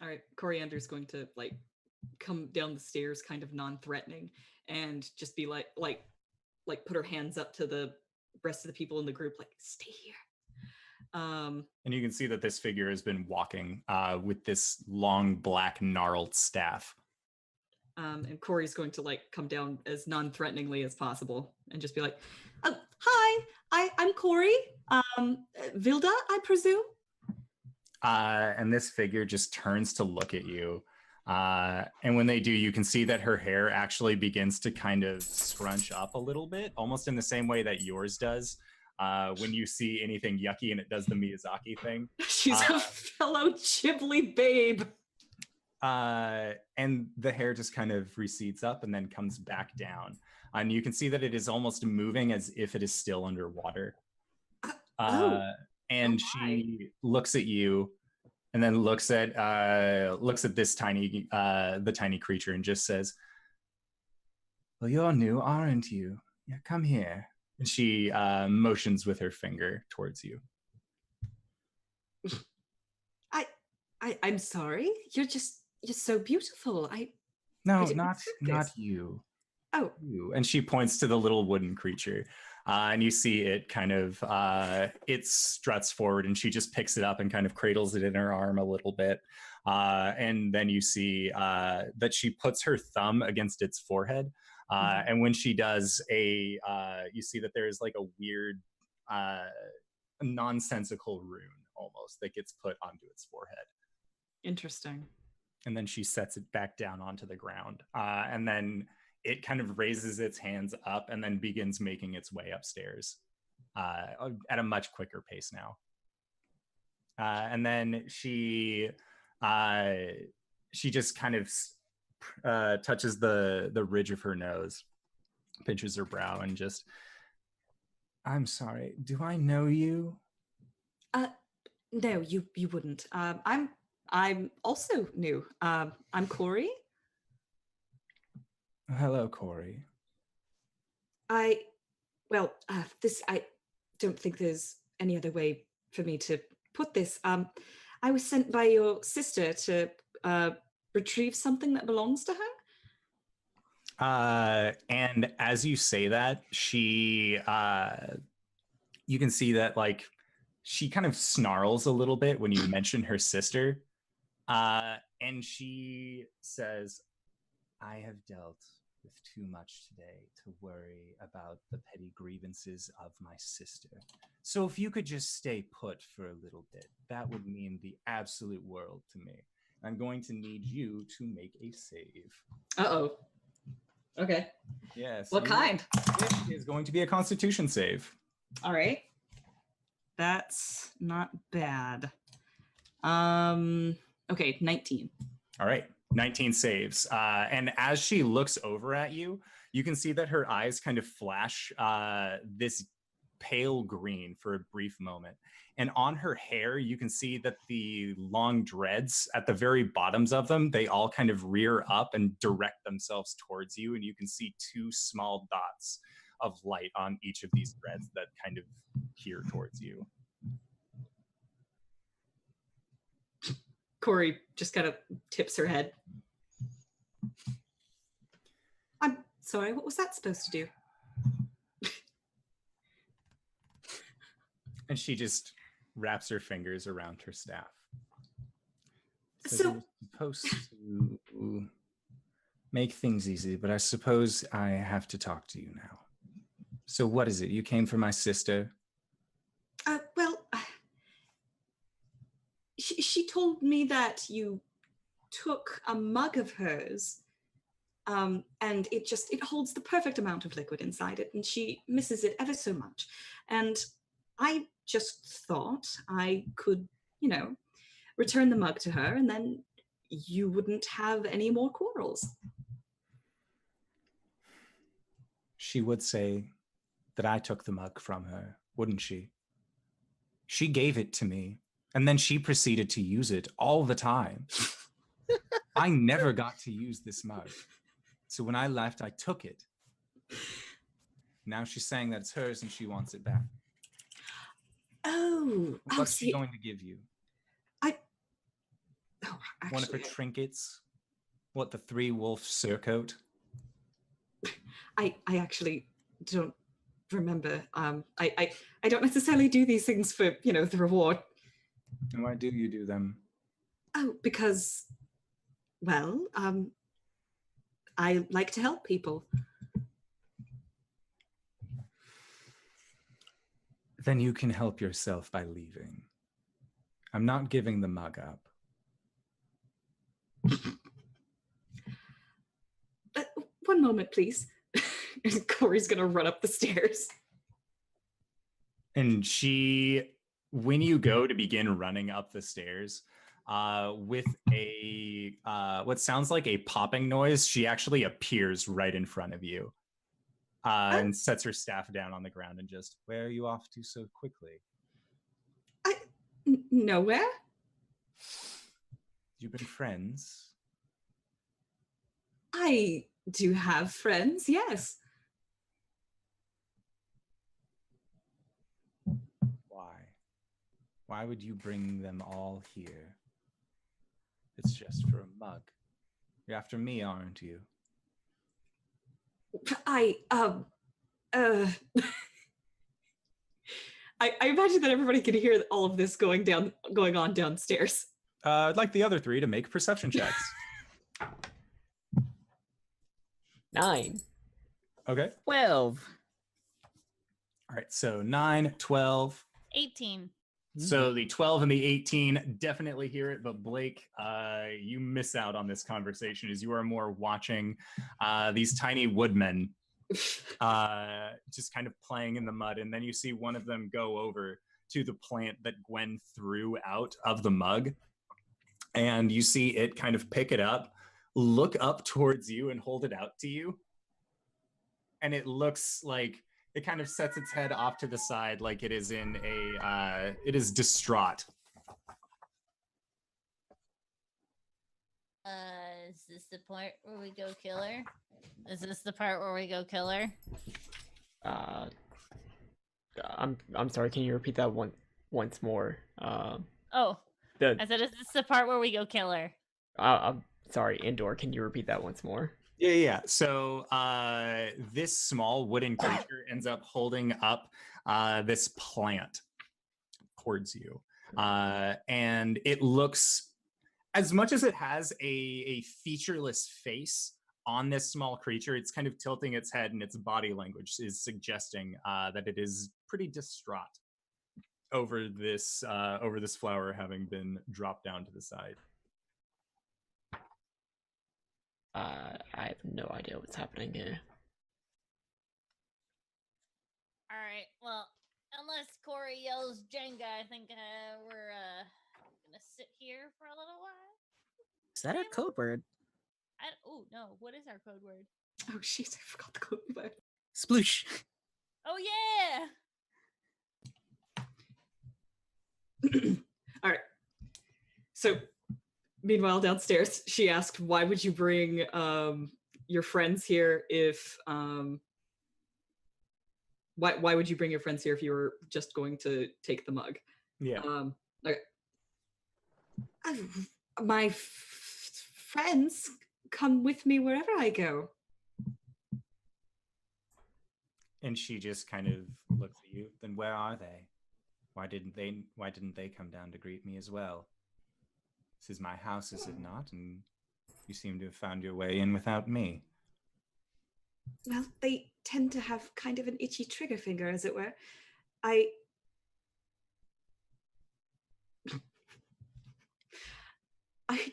All right, Coriander's going to like come down the stairs kind of non-threatening and just be like put her hands up to the rest of the people in the group, like, stay here. And you can see that this figure has been walking with this long black gnarled staff. And Cori's going to like come down as non-threateningly as possible and just be like, hi, I'm Cori. Vilda, I presume? And this figure just turns to look at you. And when they do, you can see that her hair actually begins to kind of scrunch up a little bit, almost in the same way that yours does. When you see anything yucky and it does the Miyazaki thing. She's a fellow Ghibli babe. And the hair just kind of recedes up and then comes back down. And you can see that it is almost moving as if it is still underwater. And she looks at you and then looks at this the tiny creature and just says, well, you're new, aren't you? Yeah, come here. And she motions with her finger towards you. I'm sorry. You're so beautiful. No, didn't not expect not this. you. Oh, You. And she points to the little wooden creature. And you see it kind of, it struts forward and she just picks it up and kind of cradles it in her arm a little bit. And then you see that she puts her thumb against its forehead. And when she does you see that there's like a weird, nonsensical rune almost that gets put onto its forehead. interesting. And then she sets it back down onto the ground. And then it kind of raises its hands up and then begins making its way upstairs at a much quicker pace now. And then she just kind of touches the ridge of her nose, pinches her brow, and just, I'm sorry, do I know you? No, you wouldn't. I'm also new. I'm Cori. Hello, Cori. I don't think there's any other way for me to put this. I was sent by your sister to retrieve something that belongs to her. And as you say that, she, you can see that like she kind of snarls a little bit when you mention her sister. And she says, I have dealt with too much today to worry about the petty grievances of my sister. So if you could just stay put for a little bit, that would mean the absolute world to me. I'm going to need you to make a save. Uh-oh. Okay. Yes. What kind? It is going to be a Constitution save. All right. That's not bad. Okay, 19. All right. 19 saves. And as she looks over at you, you can see that her eyes kind of flash this pale green for a brief moment. And on her hair, you can see that the long dreads at the very bottoms of them, they all kind of rear up and direct themselves towards you. And you can see two small dots of light on each of these threads that kind of peer towards you. Cori just kind of tips her head. I'm sorry, what was that supposed to do? And she just wraps her fingers around her staff. So you're supposed to make things easy, but I suppose I have to talk to you now. So what is it? You came for my sister? Well, she told me that you took a mug of hers, and it holds the perfect amount of liquid inside it, and she misses it ever so much. And I just thought I could, return the mug to her, and then you wouldn't have any more quarrels. She would say that I took the mug from her, wouldn't she? She gave it to me, and then she proceeded to use it all the time. I never got to use this mug. So when I left, I took it. Now she's saying that it's hers and she wants it back. What's she going to give you? Actually, one of her trinkets? What, the 3-wolf surcoat? I actually don't remember. I don't necessarily do these things for, the reward. And why do you do them? Oh, because, well, I like to help people. Then you can help yourself by leaving. I'm not giving the mug up. One moment, please. And Cori's gonna run up the stairs. And when you go to begin running up the stairs, with a what sounds like a popping noise, she actually appears right in front of you, and sets her staff down on the ground and just, where are you off to so quickly? Nowhere. You've been friends? I do have friends, yes. Why? Why would you bring them all here? It's just for a mug. You're after me, aren't you? I imagine that everybody can hear all of this going on downstairs. I'd like the other 3 to make perception checks. 9. Okay. 12. All right, so 9, 12. 18. So the 12 and the 18 definitely hear it, but Blake, you miss out on this conversation as you are more watching these tiny woodmen just kind of playing in the mud. And then you see one of them go over to the plant that Gwen threw out of the mug. And you see it kind of pick it up, look up towards you and hold it out to you. And it looks like it kind of sets its head off to the side like it is it is distraught. Is this the part where we go kill her? Is this the part where we go kill her? I'm sorry, can you repeat that once more? I said, is this the part where we go kill her? I'm sorry, Indoor, can you repeat that once more? Yeah. So this small wooden creature ends up holding up this plant towards you. And it looks, as much as it has a featureless face, on this small creature. It's kind of tilting its head, and its body language is suggesting that it is pretty distraught over this flower having been dropped down to the side. I have no idea what's happening here. All right. Well, unless Cori yells Jenga, I think we're gonna sit here for a little while. Is that our code word? Oh no! What is our code word? Oh shit! I forgot the code word. Sploosh. Oh yeah! All right. So, meanwhile, downstairs, she asked, "Why would you bring your friends here if why would you bring your friends here if you were just going to take the mug?" Yeah. Okay. My friends come with me wherever I go. And she just kind of looks at you. Then where are they? Why didn't they come down to greet me as well? This is my house, is it not? And you seem to have found your way in without me. Well, they tend to have kind of an itchy trigger finger, as it were. I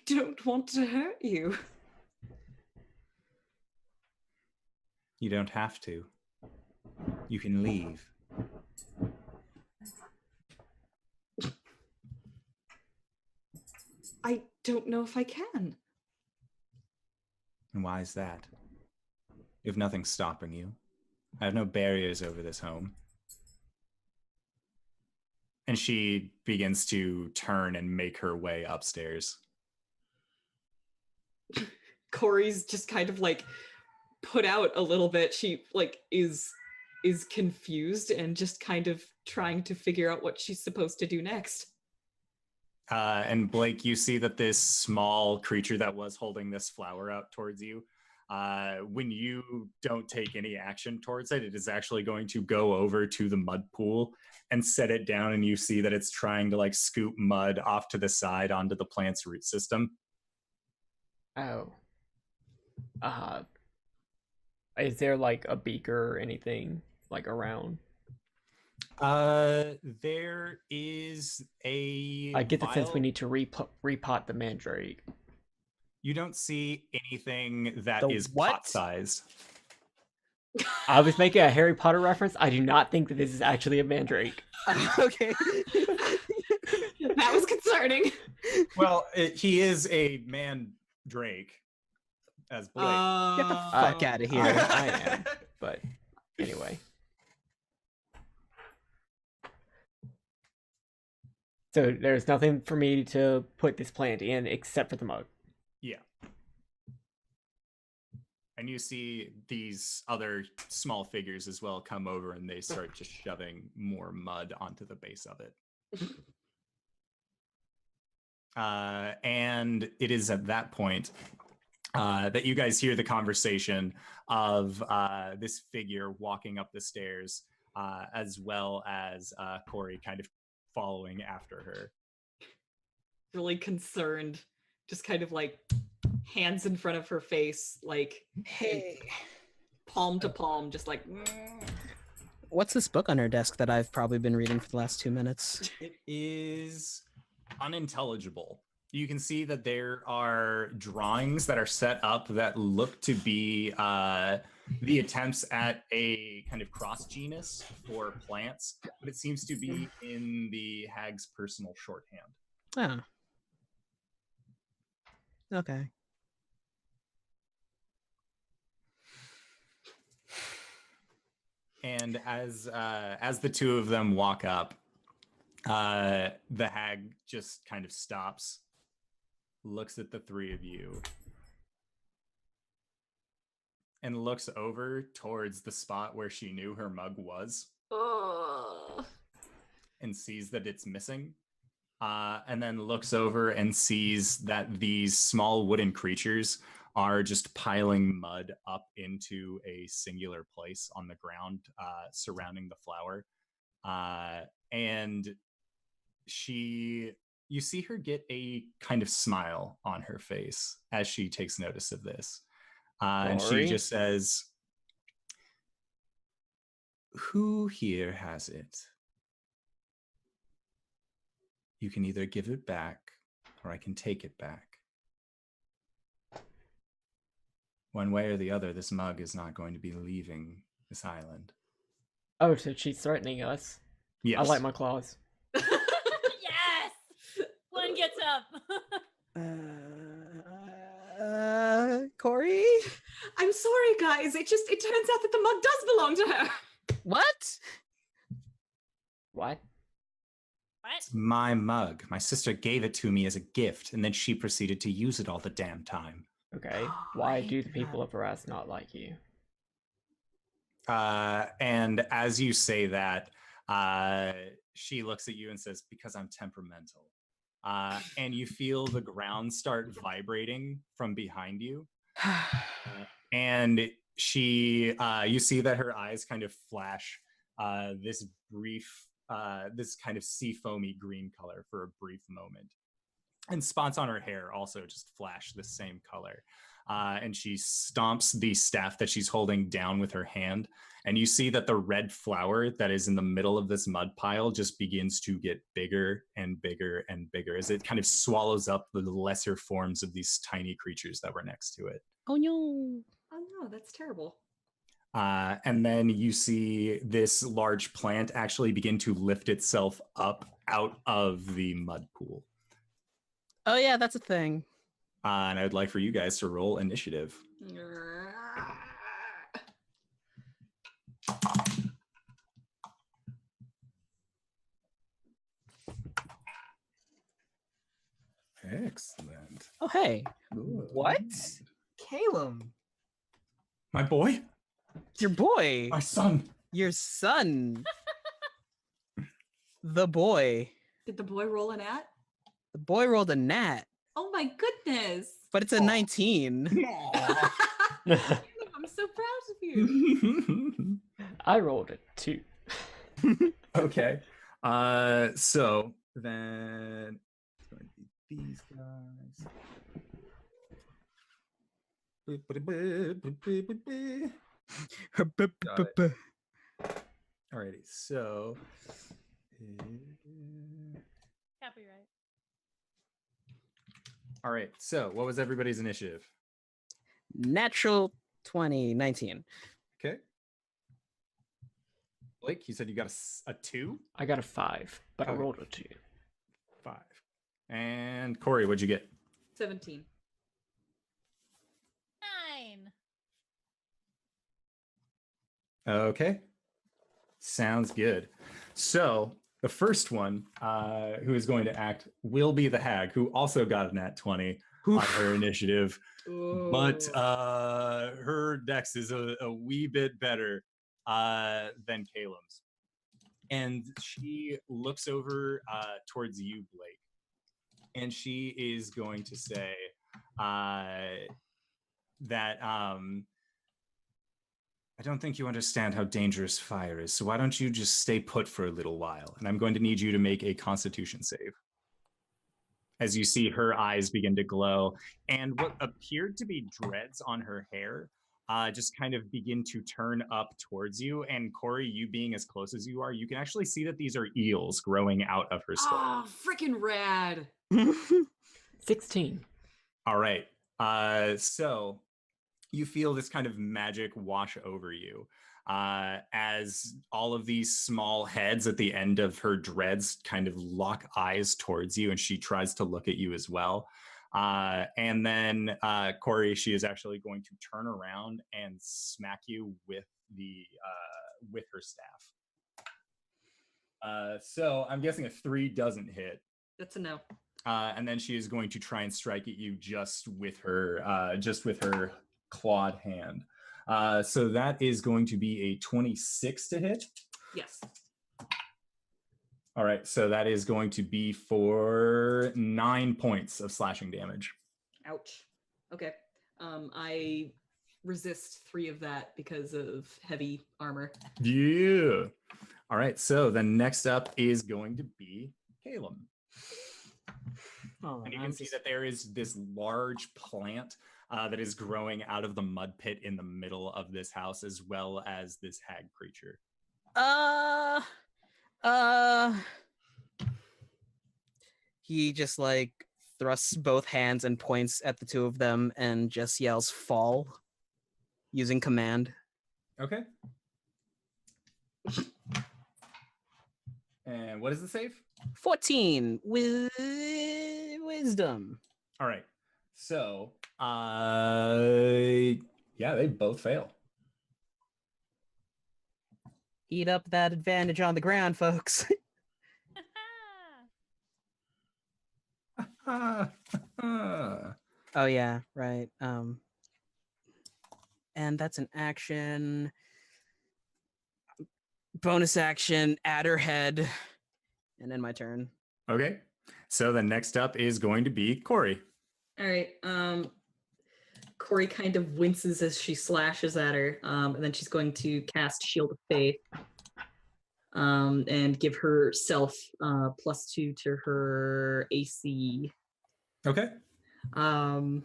don't want to hurt you. You don't have to. You can leave. I don't know if I can. And why is that? You have nothing stopping you. I have no barriers over this home. And she begins to turn and make her way upstairs. Cori's just kind of like put out a little bit. She like is confused and just kind of trying to figure out what she's supposed to do next. And Blake, you see that this small creature that was holding this flower out towards you, when you don't take any action towards it, it is actually going to go over to the mud pool and set it down, and you see that it's trying to like scoop mud off to the side onto the plant's root system. Oh. Is there like a beaker or anything like around? There is a I get the sense we vial. need to repot the mandrake. You don't see anything that is what? pot-sized. I was making a Harry Potter reference. I do not think that this is actually a mandrake. Okay. That was concerning. Well, he is a mandrake, as Blake. Get the fuck out of here. I am, but anyway. So there's nothing for me to put this plant in except for the mug. Yeah. And you see these other small figures as well come over, and they start just shoving more mud onto the base of it. And it is at that point that you guys hear the conversation of this figure walking up the stairs, as well as Cori kind of following after her. Really concerned, just kind of like hands in front of her face, like Hey. palm to palm, just like. What's this book on her desk that I've probably been reading for the last 2 minutes? It is unintelligible. You can see that there are drawings that are set up that look to be the attempts at a kind of cross genus for plants, but it seems to be in the hag's personal shorthand. Oh. Okay. And as the two of them walk up, the hag just kind of stops, looks at the three of you, and looks over towards the spot where she knew her mug was, and sees that it's missing, and then looks over and sees that these small wooden creatures are just piling mud up into a singular place on the ground surrounding the flower. And you see her get a kind of smile on her face as she takes notice of this. And she Cori? just says, "Who here has it? You can either give it back or I can take it back. One way or the other, this mug is not going to be leaving this island." Oh, so she's threatening us. Yes. I like my claws. Yes! One gets up. Cori? I'm sorry, guys. It turns out that the mug does belong to her. What? What? What? It's my mug. My sister gave it to me as a gift, and then she proceeded to use it all the damn time. Okay. Oh, I Why hate do the that. people of Arasthk not like you? And as you say that, she looks at you and says, "Because I'm temperamental." And you feel the ground start vibrating from behind you. And she, you see that her eyes kind of flash this brief, this kind of sea foamy green color for a brief moment. And spots on her hair also just flash the same color. And she stomps the staff that she's holding down with her hand. And you see that the red flower that is in the middle of this mud pile just begins to get bigger and bigger and bigger as it kind of swallows up the lesser forms of these tiny creatures that were next to it. Oh no. Oh no, that's terrible. And then you see this large plant actually begin to lift itself up out of the mud pool. Oh yeah, that's a thing. And I would like for you guys to roll initiative. Excellent. Oh hey. What? Caelum. My boy? Your boy. My son. Your son. The boy. Did the boy roll an at? The boy rolled a nat, Oh my goodness. but it's a 19. I'm so proud of you. I rolled a 2. Okay. So then it's going to be these guys. Alrighty, so Copyright. all right, so what was everybody's initiative? Natural 20, 19. Okay. Blake, you said you got a 2? I got a 5, but I Okay. rolled a 2. 5. And Cori, what'd you get? 17. 9. Okay. Sounds good. So the first one who is going to act will be the hag, who also got a nat 20 on her initiative. But her dex is a wee bit better than Caelum's. And she looks over towards you, Blake. And she is going to say that I don't think you understand how dangerous fire is, so why don't you just stay put for a little while? And I'm going to need you to make a Constitution save. As you see her eyes begin to glow, and what appeared to be dreads on her hair just kind of begin to turn up towards you. And Cori, you being as close as you are, you can actually see that these are eels growing out of her skull. Oh, freaking rad. 16. All right. So you feel this kind of magic wash over you as all of these small heads at the end of her dreads kind of lock eyes towards you, and she tries to look at you as well. And then Cori, she is actually going to turn around and smack you with with her staff. So I'm guessing a 3 doesn't hit. That's a no. And then she is going to try and strike at you just with her clawed hand. So that is going to be a 26 to hit. Yes. All right, so that is going to be for 9 points of slashing damage. Ouch. Okay. I resist 3 of that because of heavy armor. Yeah. All right, so then next up is going to be Caelum. Oh, And you can see that there is this large plant that is growing out of the mud pit in the middle of this house, as well as this hag creature. He just like thrusts both hands and points at the two of them and just yells "fall" using command. Okay. And what is the save? 14 with wisdom. All right. So, yeah, they both fail. Eat up that advantage on the ground, folks. Oh yeah, right. And that's an action. Bonus action, adder head, and then my turn. Okay. So the next up is going to be Cori. All right. Cori kind of winces as she slashes at her, and then she's going to cast Shield of Faith, and give herself +2 to her AC. Okay. And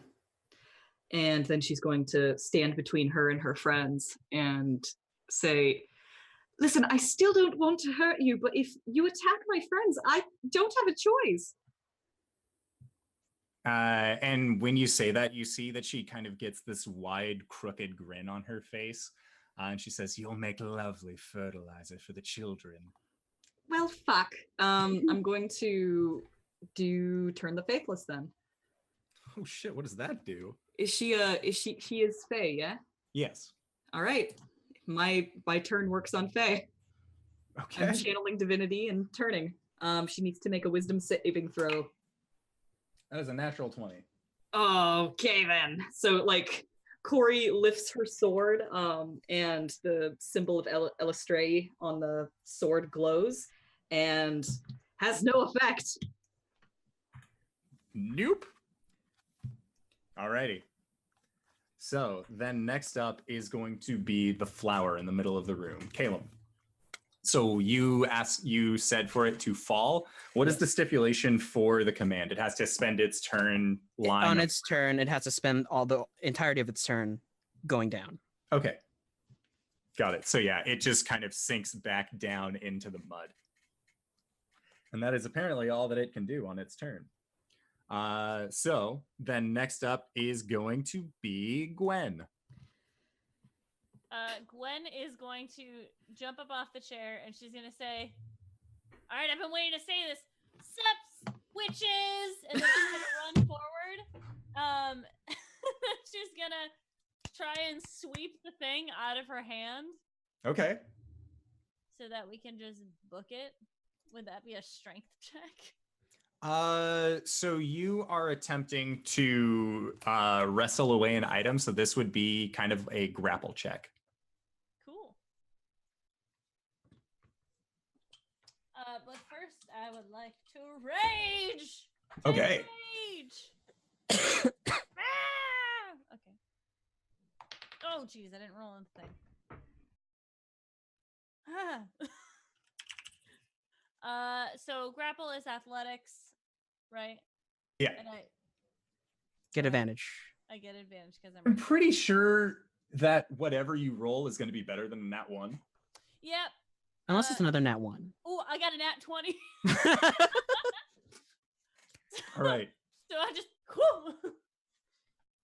then she's going to stand between her and her friends and say, "Listen, I still don't want to hurt you, but if you attack my friends, I don't have a choice." And when you say that, you see that she kind of gets this wide, crooked grin on her face. And she says, "You'll make lovely fertilizer for the children." Well, fuck. I'm going to do Turn the Faithless then. Oh shit, what does that do? She is Fae, yeah? Yes. All right. My turn works on Fae. Okay. I'm channeling divinity and turning. She needs to make a wisdom saving throw. That is a natural 20. Okay then. So like Cori lifts her sword, and the symbol of Elistray on the sword glows and has no effect. Nope. Alrighty. So then next up is going to be the flower in the middle of the room. Caelum. So you said for it to fall. What is the stipulation for the command? It has to spend its turn lying On its turn, it has to spend all the entirety of its turn going down. Okay. Got it. So yeah, it just kind of sinks back down into the mud. And that is apparently all that it can do on its turn. So then next up is going to be Gwen. Gwen is going to jump up off the chair and she's gonna say, "All right, I've been waiting to say this. Sup, witches!" And then she's gonna run forward. She's gonna try and sweep the thing out of her hand Okay. so that we can just book it. Would that be a strength check? So you are attempting to wrestle away an item, so this would be kind of a grapple check. Cool. But first, I would like to rage. Okay. Rage. Okay. Oh, geez, I didn't roll anything. So grapple is athletics, right? Yeah. And Get advantage. I get advantage because I'm I'm pretty sure that whatever you roll is going to be better than that one. Yep. Unless it's another nat 1. Oh, I got a nat 20. All right. So I just whew.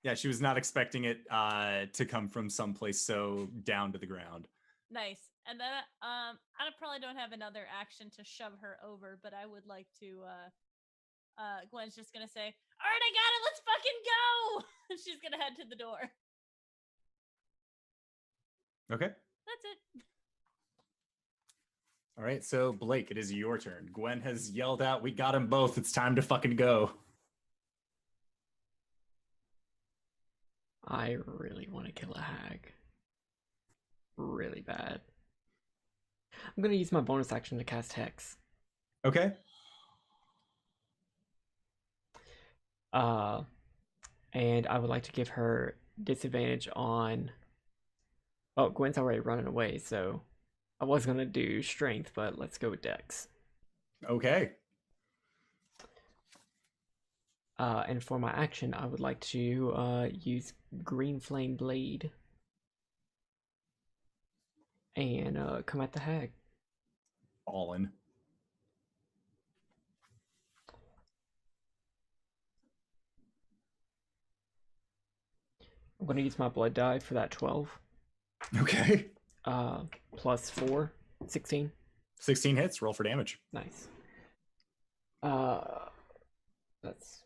Yeah, she was not expecting it to come from someplace so down to the ground. Nice. And then I probably don't have another action to shove her over, but I would like to Gwen's just gonna say, "All right, I got it, let's fucking go." And she's gonna head to the door. Okay. That's it. All right, so Blake, it is your turn. Gwen has yelled out, "We got them both. It's time to fucking go." I really want to kill a hag. Really bad. I'm going to use my bonus action to cast Hex. Okay. And I would like to give her disadvantage on... Oh, Gwen's already running away, so I was going to do strength, but let's go with Dex. Okay. And for my action, I would like to use Green Flame Blade and come at the hag. Fallen. I'm going to use my blood die for that 12. Okay. Plus 4, 16. 16 hits. Roll for damage. Nice. That's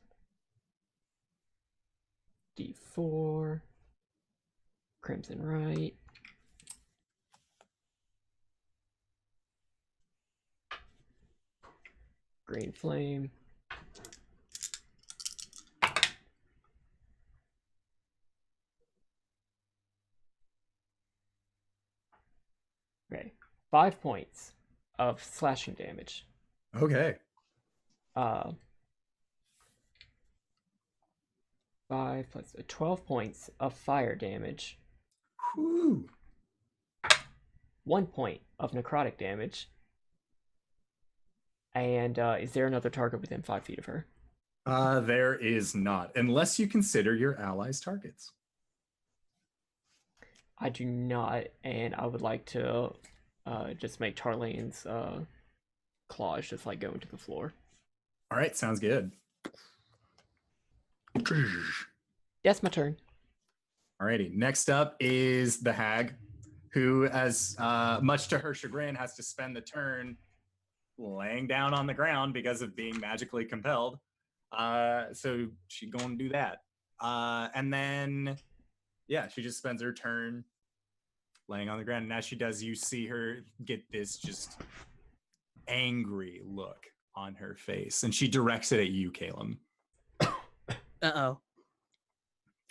D4. Crimson Right. Green Flame. Okay. 5 points of slashing damage. Okay. 5 plus 12 points of fire damage. Whew. 1 point of necrotic damage. And is there another target within 5 feet of her? There is not, unless you consider your allies targets. I do not, and I would like to just make Tarlane's claws just like go into the floor. All right, sounds good. That's my turn. Alrighty, next up is the hag, who, as much to her chagrin, has to spend the turn laying down on the ground because of being magically compelled. So she's going to do that. And then, yeah, she just spends her turn laying on the ground. And as she does, you see her get this just angry look on her face. And she directs it at you, Caelum. Uh-oh.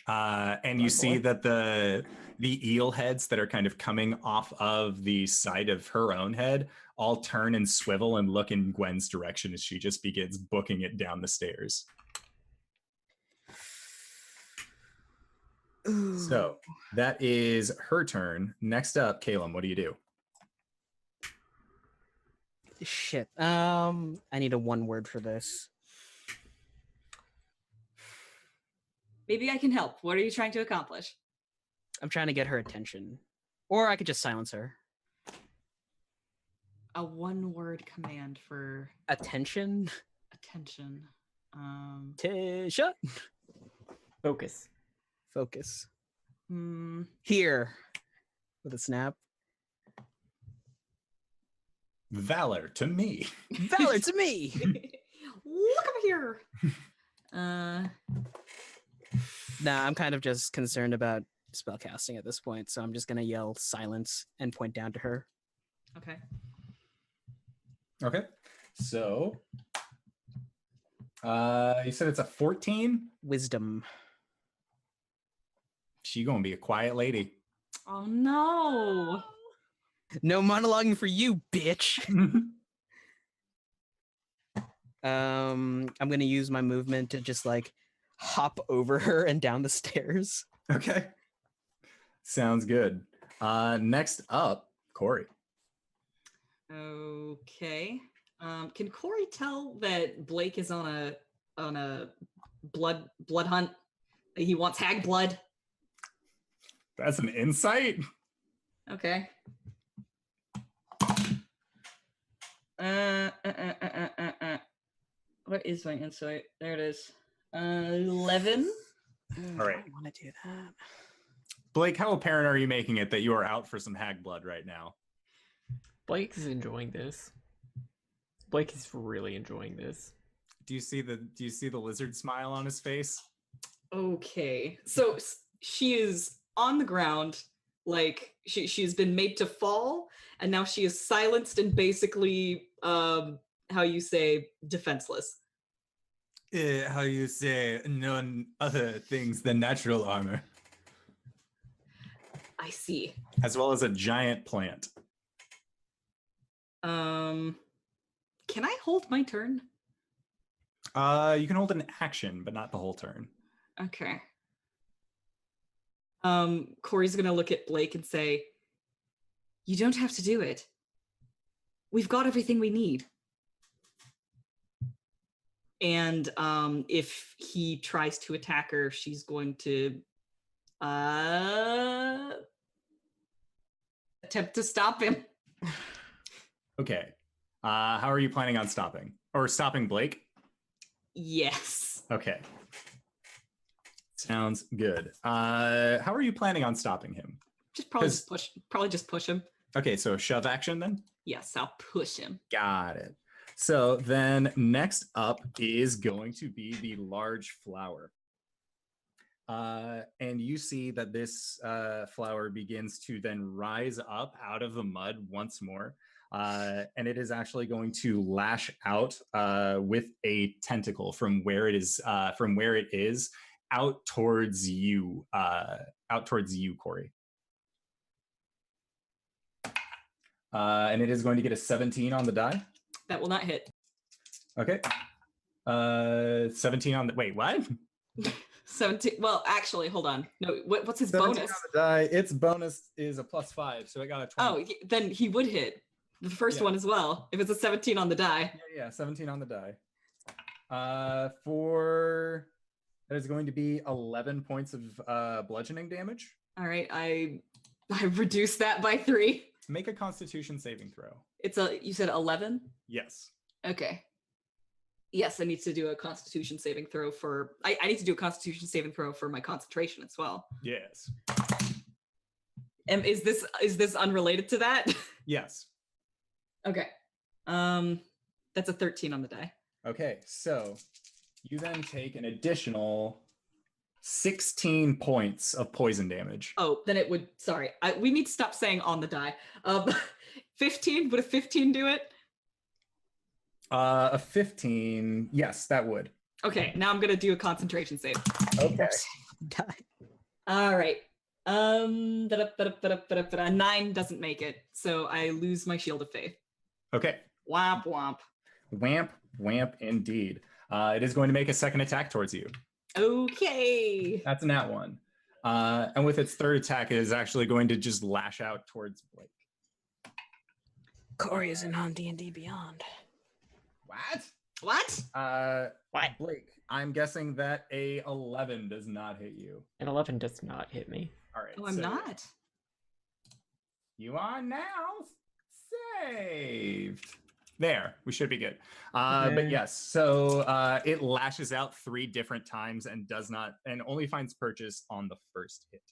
And you see that the eel heads that are kind of coming off of the side of her own head all turn and swivel and look in Gwen's direction as she just begins booking it down the stairs. Ooh. So that is her turn. Next up, Caelum, what do you do? Shit. I need a one word for this. Maybe I can help. What are you trying to accomplish? I'm trying to get her attention. Or I could just silence her. A one-word command for Attention? attention. Tisha? Focus. Focus. Hmm. Here. With a snap. Valor to me. Valor to me! Look over here. Nah, I'm kind of just concerned about spellcasting at this point, so I'm just gonna yell silence and point down to her. Okay. Okay. So you said it's a 14? Wisdom. She gonna be a quiet lady. Oh no. No monologuing for you, bitch! I'm gonna use my movement to just like hop over her and down the stairs. Okay. Sounds good. Next up, Cori. Okay. Can Cori tell that Blake is on a blood hunt? He wants hag blood. That's an insight. Okay. What is my insight? There it is. 11. All right. I want to do that. Blake, how apparent are you making it that you are out for some hag blood right now? Blake is enjoying this. Blake is really enjoying this. Do you see the lizard smile on his face? Okay. So she is on the ground, like she's been made to fall, and now she is silenced and basically how you say defenseless. How you say none other things than natural armor, I see. as well as a giant plant. Can I hold my turn? You can hold an action, but not the whole turn. Okay. Cori's gonna look at Blake and say, "You don't have to do it. We've got everything we need." And if he tries to attack her, she's going to attempt to stop him. Okay. How are you planning on stopping? Or stopping Blake? Yes. Okay. Sounds good. How are you planning on stopping him? Probably just push him. Okay, so shove action then? Yes, I'll push him. Got it. So then next up is going to be the large flower. And you see that this flower begins to then rise up out of the mud once more. And it is actually going to lash out with a tentacle from where it is out towards you, Cori. And it is going to get a 17 on the die. That will not hit. Okay. 17 on the wait, what? 17. Well, actually, hold on. No, what's his 17 bonus? on the die. Its bonus is a +5, so it got a 20. Oh, then he would hit the first one as well. If it's a 17 on the die. Yeah, 17 on the die. For that is going to be 11 points of bludgeoning damage. All right, I reduced that by 3. Make a Constitution saving throw. You said 11? Yes. Okay. Yes, I need to do a Constitution saving throw for. I need to do a Constitution saving throw for my concentration as well. Yes. And is this unrelated to that? Yes. Okay. That's a 13 on the die. Okay, so you then take an additional 16 points of poison damage. Oh, then it would. Sorry, we need to stop saying on the die. 15. Would a 15 do it? A 15. Yes, that would. Okay, now I'm gonna do a concentration save. Okay. All right. 9 doesn't make it, so I lose my shield of faith. Okay. Womp womp. Wamp indeed. It is going to make a second attack towards you. Okay. That's a nat 1. And with its third attack, it is actually going to just lash out towards Blake. Cori isn't on D&D Beyond. What? What? Blake, I'm guessing that a 11 does not hit you. An 11 does not hit me. All right. Oh, I'm not. You are now saved. There, we should be good. But yes, so it lashes out 3 different times and only finds purchase on the first hit.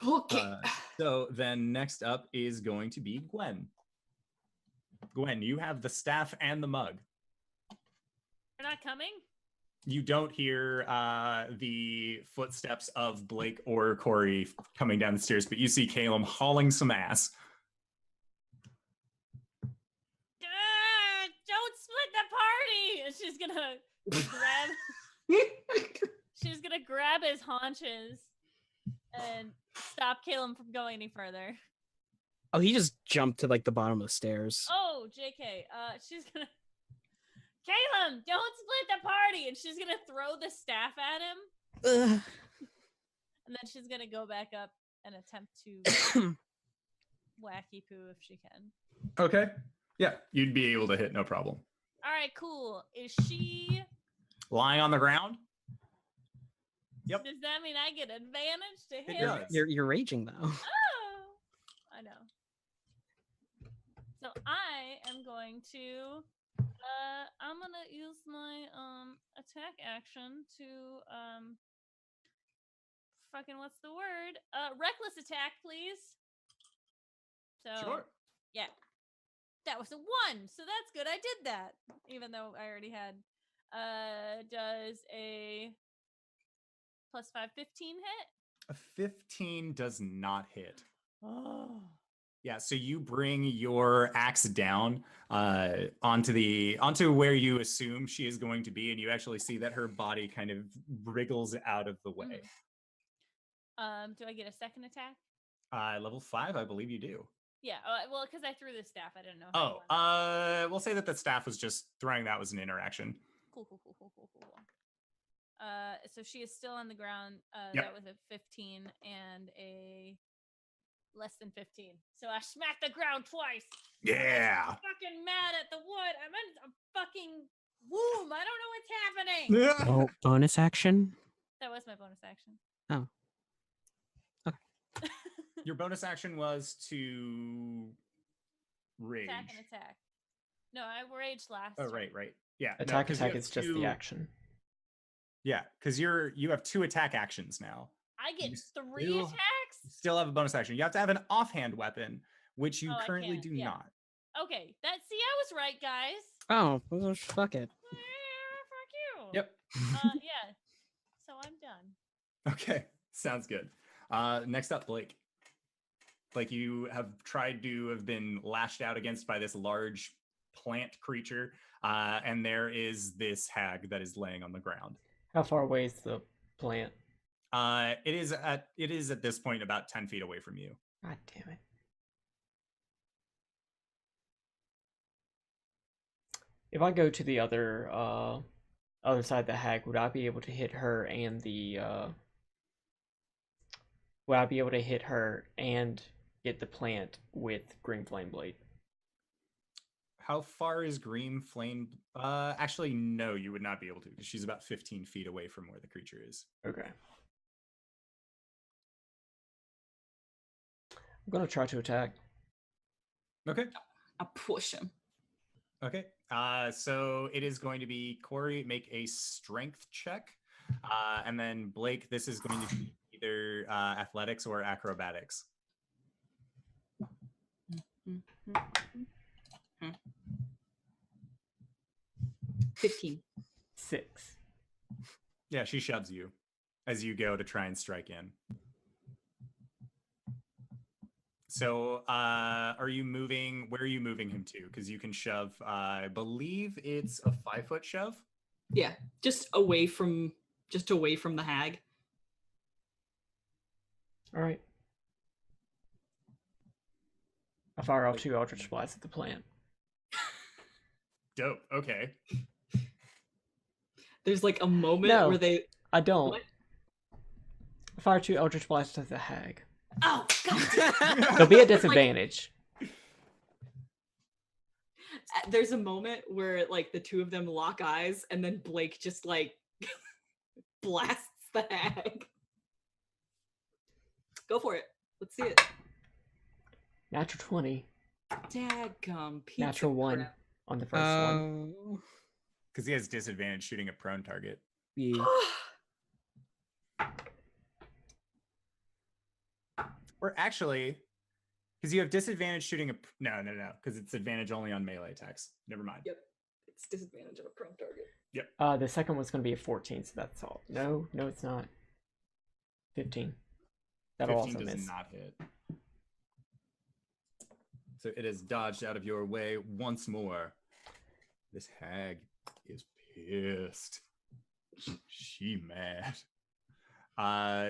Okay. So then next up is going to be Gwen. Gwen, you have the staff and the mug. They're not coming? You don't hear the footsteps of Blake or Cori coming down the stairs, but you see Caelum hauling some ass. Don't split the party! And she's gonna grab his haunches and stop Caelum from going any further. Oh, he just jumped to like the bottom of the stairs. Oh, JK. She's gonna Caelum, don't split the party! And she's gonna throw the staff at him. Ugh. And then she's gonna go back up and attempt to wacky poo if she can. Okay. Yeah, you'd be able to hit, no problem. All right, cool. Is she Lying on the ground? Yep. Does that mean I get advantage to It hit? does. You're raging though. Oh, I know. So I am going to I'm gonna use my attack action to fucking what's the word? Reckless attack, please. So Sure. yeah. That was a 1, so that's good. I did that, even though I already had. Does a +5, 15 hit? A 15 does not hit. Oh. Yeah, so you bring your axe down onto where you assume she is going to be, and you actually see that her body kind of wriggles out of the way. Do I get a second attack? Level 5, I believe you do. Yeah, well, because I threw the staff, I didn't know. We'll say that the staff was just throwing that was an interaction. Cool. So she is still on the ground. Yep. That was a 15 and a less than 15. So I smacked the ground twice. Yeah. I'm fucking mad at the wood. I'm fucking Boom! I don't know what's happening. Oh, bonus action. That was my bonus action. Oh. Your bonus action was to rage. Attack and attack. No, I raged last. Oh, turn. right. Yeah. Attack, 'cause you attack have is just the two- action. Yeah, because you have 2 attack actions now. I get You 3 still- attacks. You still have a bonus action. You have to have an offhand weapon, which you Oh, I currently can't, do yeah. not. Okay, see, I was right, guys. Oh, well, fuck it. Fuck you. Yep. Yeah. So I'm done. Okay, sounds good. Next up, Blake. Blake, you have been lashed out against by this large plant creature, and there is this hag that is laying on the ground. How far away is the plant? It is at this point about 10 feet away from you. God damn it. If I go to the other side of the hag, would I be able to hit her and get the plant with Green Flame Blade? How far is Green Flame? Actually, no, you would not be able to, because she's about 15 feet away from where the creature is. Okay. I'm gonna try to attack. Okay. I push him. Okay. So it is going to be Cori, make a strength check. And then Blake, this is going to be either athletics or acrobatics. 15. 6. Yeah, she shoves you as you go to try and strike in. So are you moving? Where are you moving him to? Because you can shove, I believe it's a 5-foot shove. Yeah, just away from the hag. All right. I fire off 2 Eldritch Blasts at the plant. Dope. Okay. There's like a moment where they. I don't. What? I fire 2 Eldritch Blasts at the hag. Oh God! There'll be a disadvantage. There's a moment where like the two of them lock eyes, and then Blake just like blasts the hag. Go for it. Let's see it. Natural 20. Daggum. Pizza Natural 1 crap. on the first one. Because he has disadvantage shooting a prone target. Yeah. Or actually, because you have disadvantage shooting a... No, because it's advantage only on melee attacks. Never mind. Yep. It's disadvantage on a prone target. Yep. The second one's going to be a 14, so that's all. No, it's not. 15. That'll 15 also does miss. not hit. So it is dodged out of your way once more. This hag is pissed. She mad.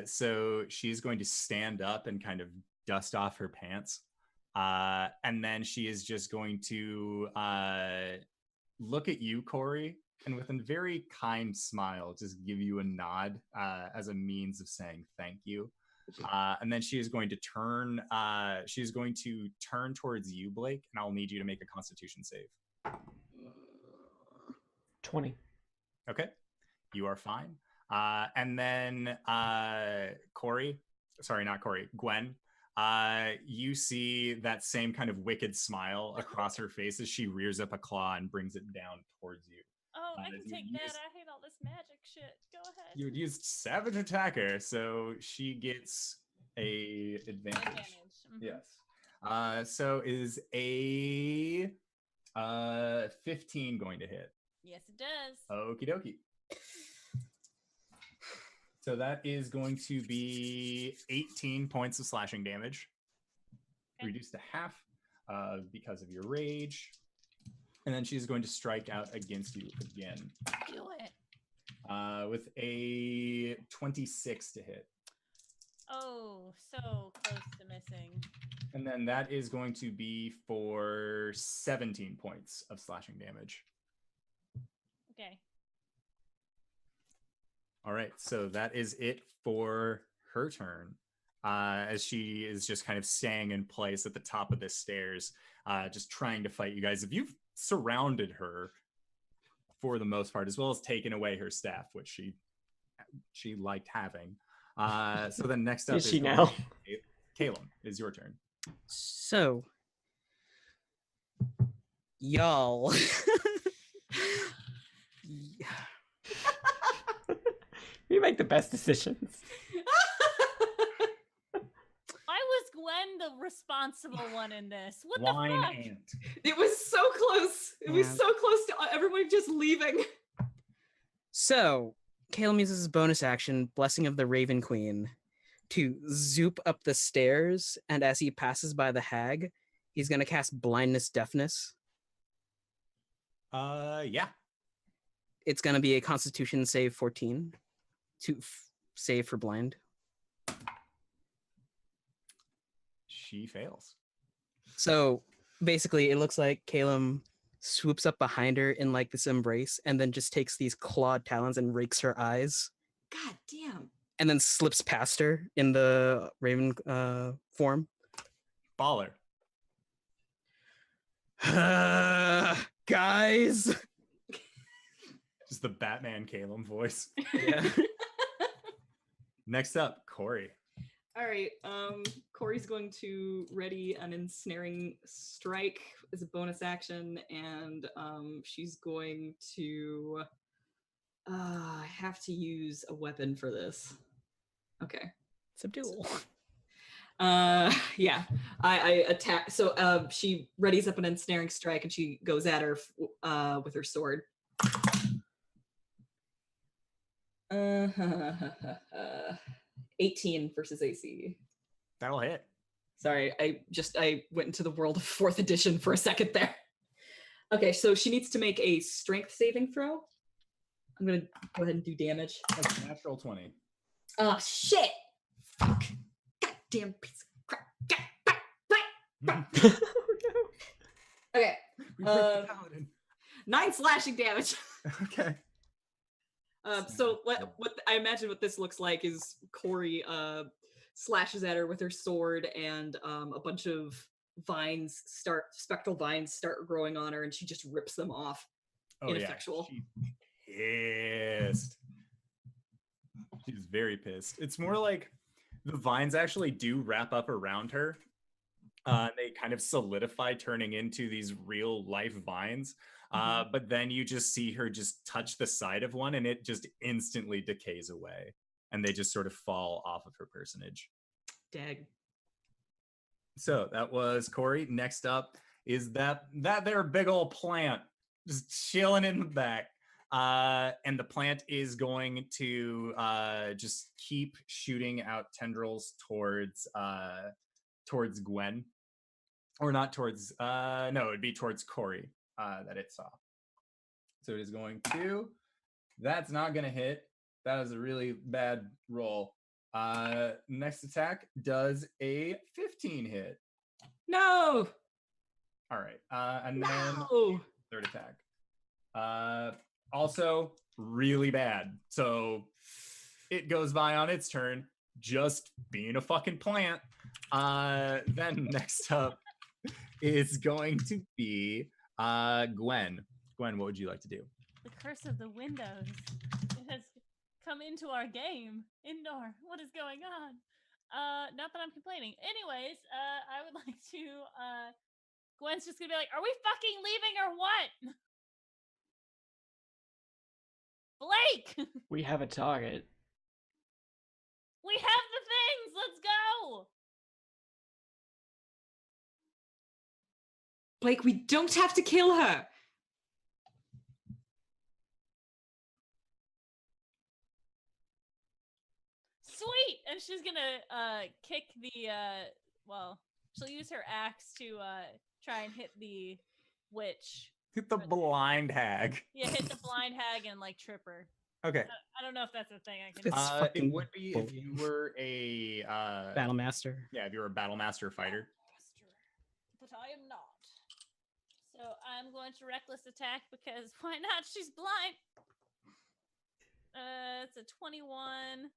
So she's going to stand up and kind of dust off her pants. And then she is just going to look at you, Cori, and with a very kind smile, just give you a nod as a means of saying thank you. And then she is going to turn. She is going to turn towards you, Blake, and I'll need you to make a Constitution save. 20. Okay, you are fine. And then Cori, sorry, not Cori, Gwen. You see that same kind of wicked smile across her face as she rears up a claw and brings it down towards you. Oh, I as can you take use- that. I hate all this magic shit. Go ahead. You would use Savage Attacker, so she gets a advantage. Advantage. Mhm. Yes. So is a 15 going to hit? Yes, it does. Okie dokie. So that is going to be 18 points of slashing damage. Okay. Reduced to half because of your rage. And then she's going to strike out against you again Do it. with a 26 to hit. Oh, so close to missing. And then that is going to be for 17 points of slashing damage. Okay. All right, so that is it for her turn. As she is just kind of staying in place at the top of the stairs, just trying to fight you guys. If you've surrounded her for the most part, as well as taking away her staff, which she liked having. So then next up Is she now? Caelum, is your turn. So, y'all. We make the best decisions. Why was Gwen the responsible one in this? What Wine the fuck? ant. It was so close. It was Yeah. so close to everyone just leaving. So, Caleb uses his bonus action, Blessing of the Raven Queen, to zoop up the stairs, and as he passes by the hag, he's going to cast Blindness Deafness. Yeah. It's going to be a Constitution save 14 to save for blind. She fails. So, basically, it looks like Caleb swoops up behind her in like this embrace and then just takes these clawed talons and rakes her eyes God damn. and then slips past her in the raven form. Baller. Guys. Just the Batman Caelum voice. Yeah. Next up, Cori. All right. Cori's going to ready an ensnaring strike as a bonus action, and she's going to have to use a weapon for this. Okay. Subdue. Yeah. I attack. So she readies up an ensnaring strike, and she goes at her with her sword. 18 versus AC. That'll hit. Sorry, I went into the world of 4th edition for a second there. Okay, so she needs to make a strength saving throw. I'm gonna go ahead and do damage. That's a natural 20. Oh shit! Fuck! Goddamn piece of crap! Okay. We break the paladin. 9 slashing damage. Okay. So what I imagine what this looks like is Cori slashes at her with her sword, and a bunch of spectral vines start growing on her, and she just rips them off. Ineffectual. Yeah, she's pissed. She's very pissed. It's more like the vines actually do wrap up around her. They kind of solidify, turning into these real life vines. But then you just see her just touch the side of one, and it just instantly decays away, and they just sort of fall off of her personage. Dag. So that was Cori. Next up is that there big old plant just chilling in the back. And the plant is going to just keep shooting out tendrils towards Gwen. Or not towards, no, it'd be towards Cori that it saw. So it is going to, that's not going to hit. That was a really bad roll. Next attack does a 15 hit. No. All right. And then No. third attack. Also really bad. So it goes by on its turn, just being a fucking plant. Then next up is going to be Gwen. Gwen, what would you like to do? The curse of the windows. It has come into our game. Indoor. What is going on? Not that I'm complaining. Anyways, I would like to Gwen's just gonna be like, are we fucking leaving or what? Blake! We have a target. We have the things! Let's go! Blake, we don't have to kill her. Sweet! And she's gonna kick the she'll use her axe to try and hit the witch. Hit the blind hag. Yeah, hit the blind hag and like trip her. Okay. I don't know if that's a thing I can It's do. It fucking would be if you were a Battle Master. yeah, if you were a battle master fighter. But I am not. So I'm going to reckless attack because why not? She's blind. It's a 21.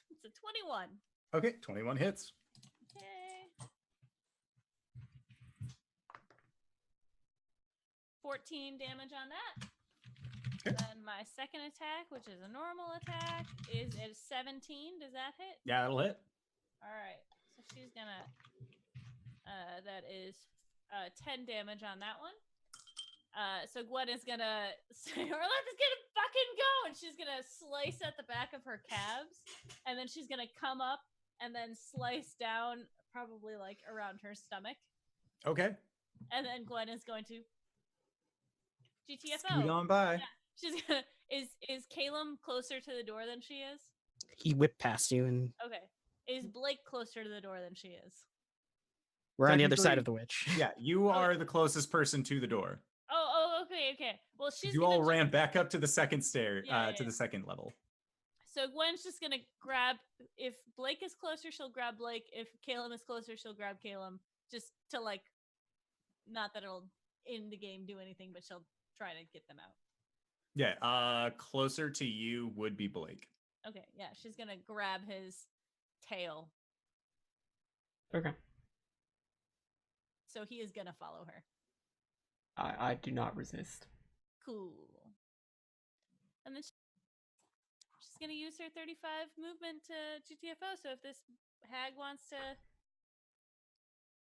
It's a 21. Okay, 21 hits. Okay. 14 damage on that. And my second attack, which is a normal attack, is a 17. Does that hit? Yeah, that'll hit. All right. So she's gonna. That is 10 damage on that one. So Gwen is gonna say, "Let's get a fucking go!" And she's gonna slice at the back of her calves, and then she's gonna come up and then slice down, probably like around her stomach. Okay. And then Gwen is going to GTFO. Scoot on by. Yeah, she's gonna. Is Caelum closer to the door than she is? He whipped past you, and Okay. Is Blake closer to the door than she is? we're on the other side Technically, of the witch. Yeah, you are the closest person to the door. Oh, okay. Well, she's You gonna all ran back up to the second stair, Yeah, to yeah. the second level. So Gwen's just gonna grab. If Blake is closer, she'll grab Blake. If Caelum is closer, she'll grab Caelum. Just to like, not that it'll in the game do anything, but she'll try to get them out. Yeah, closer to you would be Blake. Okay, yeah, she's gonna grab his tail, Okay. so he is gonna follow her. I do not resist. Cool. And then she's gonna use her 35 movement to GTFO. So if this hag wants to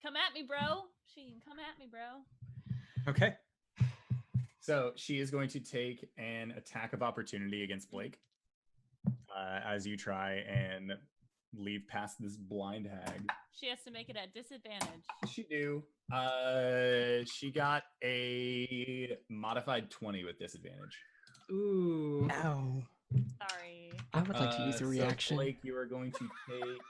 come at me, bro, she can come at me, bro. Okay. So she is going to take an attack of opportunity against Blake as you try and leave past this blind hag. She has to make it at disadvantage. She do. She got a modified 20 with disadvantage. Ooh. Ow. Sorry. I would like to use a So reaction. Blake, you are going to take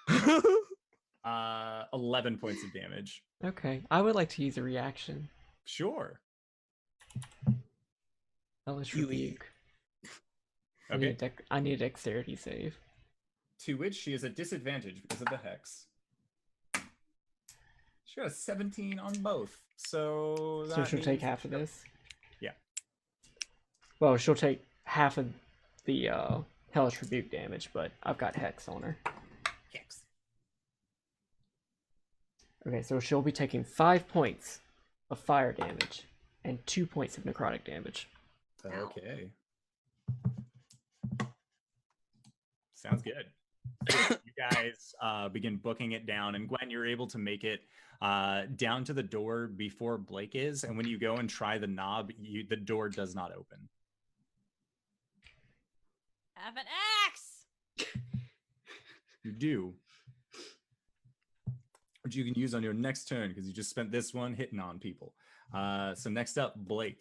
11 points of damage. Okay, I would like to use a reaction. Sure. Hellish You Rebuke. Okay. I need a dexterity save. To which she is at disadvantage because of the hex. She got a 17 on both. So So that she'll take means- half of this? Yeah. Well, she'll take half of the Hellish Rebuke damage, but I've got Hex on her. Hex. Okay, so she'll be taking 5 points of fire damage and 2 points of necrotic damage. Okay. Sounds good. So you guys begin booking it down, and Gwen, you're able to make it down to the door before Blake is, and when you go and try the knob, the door does not open. Have an axe. You do. Which you can use on your next turn because you just spent this one hitting on people. So next up, Blake.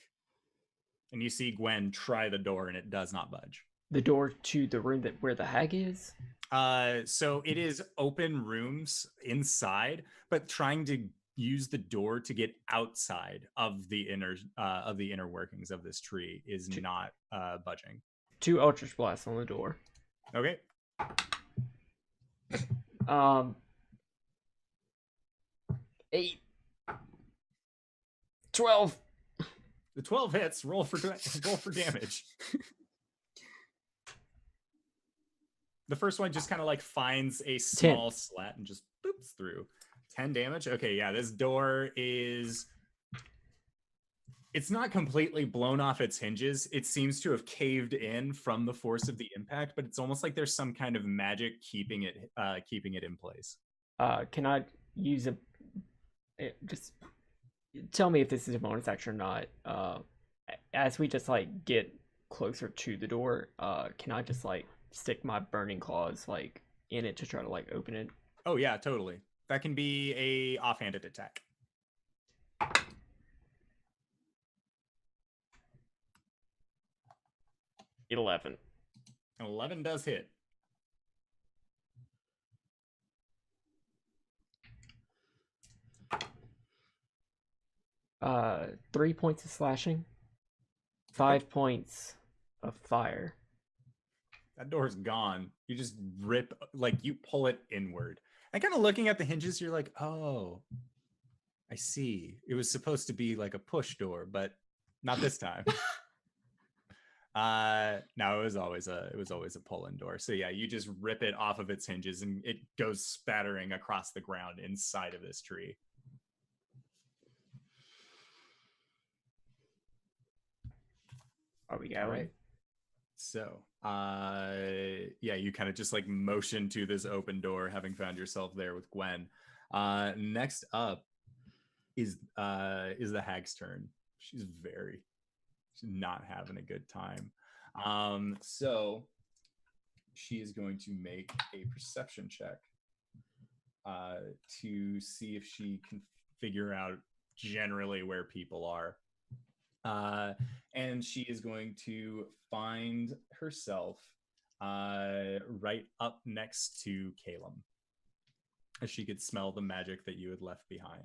And you see Gwen try the door and it does not budge. The door to the room where the hag is? So it is open rooms inside, but trying to use the door to get outside of the inner workings of this tree is not budging. 2 Eldritch Blasts on the door. Okay. 8. 12. The 12 hits. Roll for damage. The first one just kind of like finds a small slat and just boops through. 10 damage. Okay, yeah, this door is... It's not completely blown off its hinges. It seems to have caved in from the force of the impact, but it's almost like there's some kind of magic keeping it in place. Can I use just tell me if this is a bonus action or not. As we just like get closer to the door, can I just like stick my burning claws like in it to try to like open it? Oh yeah, totally. That can be a offhanded attack. 11. 11 does hit. Uh, 3 points of slashing, 5 points of fire. That door's gone. You just rip, like you pull it inward. And kind of looking at the hinges, you're like, oh, I see. It was supposed to be like a push door, but not this time. No, it was always a pull-in door. So yeah, you just rip it off of its hinges and it goes spattering across the ground inside of this tree. Are we All going? right. So, yeah, you kind of just like motion to this open door, having found yourself there with Gwen. Next up is the hag's turn. She's not having a good time. So she is going to make a perception check to see if she can figure out generally where people are. And she is going to find herself right up next to Caelum, as she could smell the magic that you had left behind.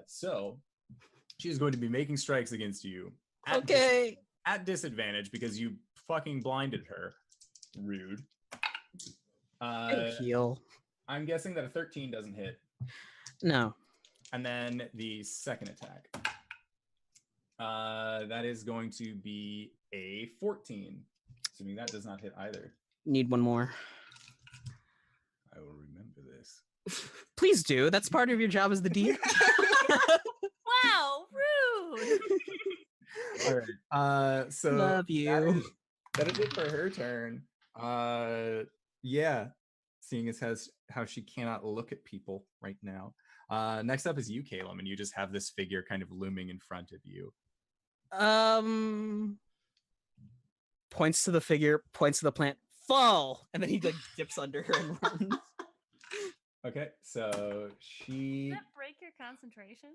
So she's going to be making strikes against you at disadvantage because you fucking blinded her. Rude. Heal. I'm guessing that a 13 doesn't hit. No. And then the second attack. That is going to be a 14. Assuming that does not hit either. Need one more. I will remember this. Please do. That's part of your job as the DM. Wow, rude. All right. So Love you. That is it for her turn. Yeah. Seeing as how she cannot look at people right now. Next up is you, Caelum, and you just have this figure kind of looming in front of you. Points to the figure, points to the plant, fall, and then he like dips under her and runs. Okay, so she Does that break your concentration?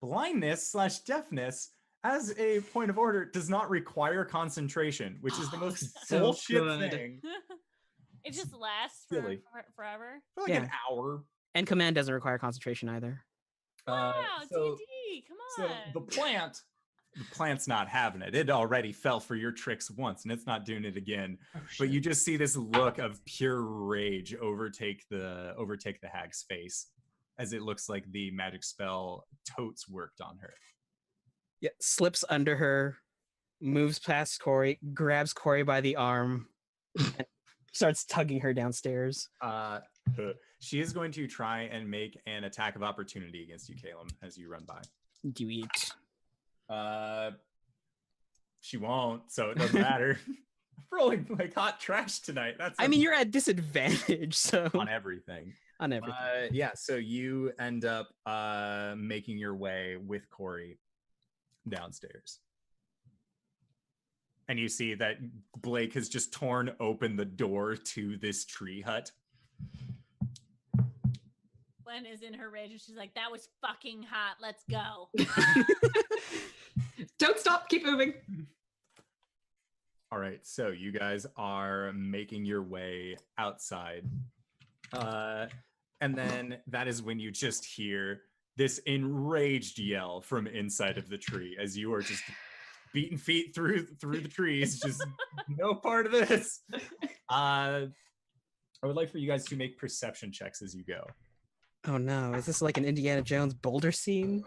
blindness/deafness as a point of order does not require concentration, which is the most so bullshit good. thing. It just lasts Silly. forever. For like an hour. And command doesn't require concentration either. Wow, So- D&D, come So on. the plant's not having it. It already fell for your tricks once, and it's not doing it again. But you just see this look of pure rage overtake the hag's face, as it looks like the magic spell totes worked on her. Yeah, slips under her, moves past Cori, grabs Cori by the arm, and starts tugging her downstairs. She is going to try and make an attack of opportunity against you, Caelum, as you run by. Do it. She won't, so it doesn't matter. I'm rolling like hot trash tonight. I mean, you're at disadvantage, so on everything. on everything. Yeah, so you end up making your way with Cori downstairs. And you see that Blake has just torn open the door to this tree hut. Gwen is in her rage and she's like, that was fucking hot. Let's go. Don't stop. Keep moving. All right, so you guys are making your way outside. And then that is when you just hear this enraged yell from inside of the tree as you are just beating feet through the trees. Just no part of this. I would like for you guys to make perception checks as you go. Oh no, is this like an Indiana Jones boulder scene?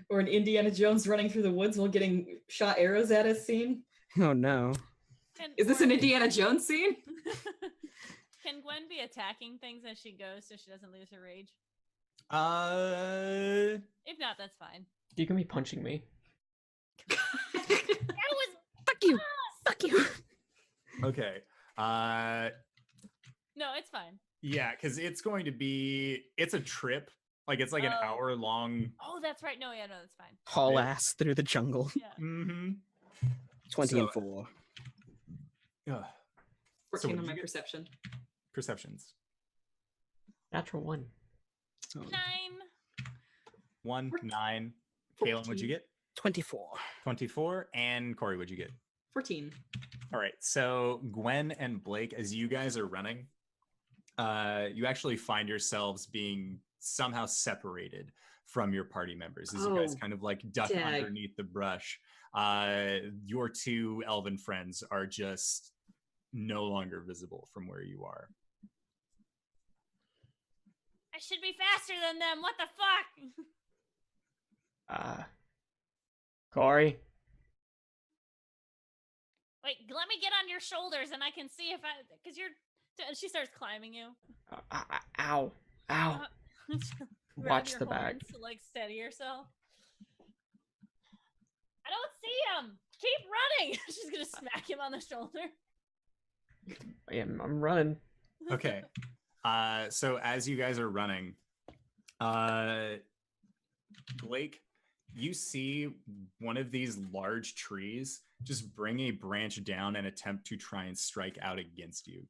Or an Indiana Jones running through the woods while getting shot arrows at us scene? Oh no. Is this an Indiana Jones scene? Can Gwen be attacking things as she goes so she doesn't lose her rage? If not, that's fine. You can be punching me. That was Fuck you! Fuck you! Okay. no, it's fine. Yeah, because it's a trip. Like it's like an Oh. hour long. Oh, that's right. No, yeah, no, that's fine. Haul Yeah. ass through the jungle. Yeah. Mm-hmm. 20 and 4. Yeah. 14 what on did my you get? perception. Perceptions. Natural 1. 9. 1, 9. Caelum, what'd you get? 24. 24. And Cori, what'd you get? 14. All right. So Gwen and Blake, as you guys are running, you actually find yourselves being somehow separated from your party members as you guys Oh, kind of like duck dag. underneath the brush. Your two elven friends are just no longer visible from where you are. I should be faster than them. What the fuck? Cori? Wait, let me get on your shoulders and I can see if because you're. She starts climbing you. Ow. Ow. Grab Watch your the back. horns to like steady yourself. I don't see him. Keep running. She's gonna smack him on the shoulder. I'm running. Okay. So as you guys are running, Blake, you see one of these large trees just bring a branch down and attempt to try and strike out against you.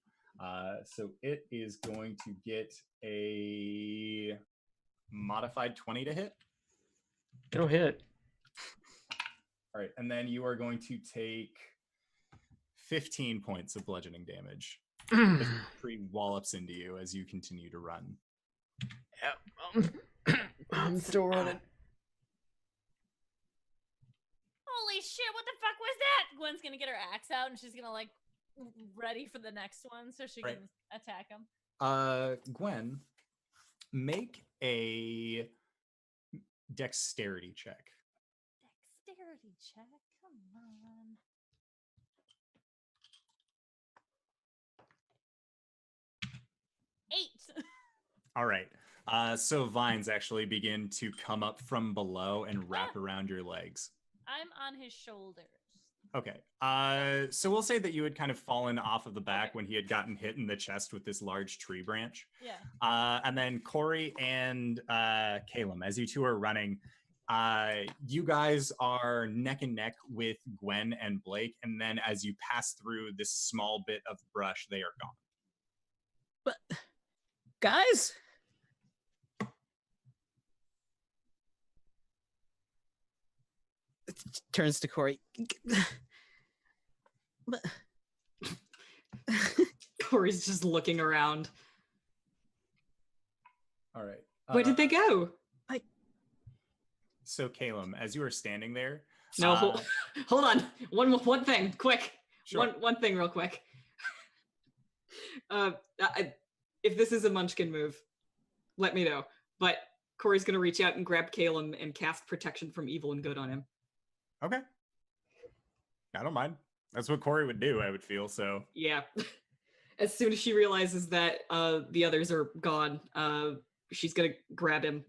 So it is going to get a modified 20 to hit. It'll hit. All right, and then you are going to take 15 points of bludgeoning damage. The tree wallops into you as you continue to run. Yep. I'm still running. Holy shit, what the fuck was that? Gwen's gonna get her axe out and she's gonna like ready for the next one so she can attack him. Gwen, make a dexterity check. Dexterity check, come on. Eight. All right. So vines actually begin to come up from below and wrap around your legs. I'm on his shoulders. Okay. So we'll say that you had kind of fallen off of the back when he had gotten hit in the chest with this large tree branch. Yeah. And then Cori and Caelum, as you two are running, you guys are neck and neck with Gwen and Blake. And then as you pass through this small bit of brush, they are gone. But guys, turns to Cori. Cori's just looking around. All right. Where did they go? So Caelum, as you are standing there. No, hold on. One thing, quick. Sure. One thing, real quick. If this is a Munchkin move, let me know. But Cori's gonna reach out and grab Caelum and cast Protection from Evil and Good on him. Okay. I don't mind. That's what Cori would do, I would feel, so. Yeah. As soon as she realizes that the others are gone, she's gonna grab him.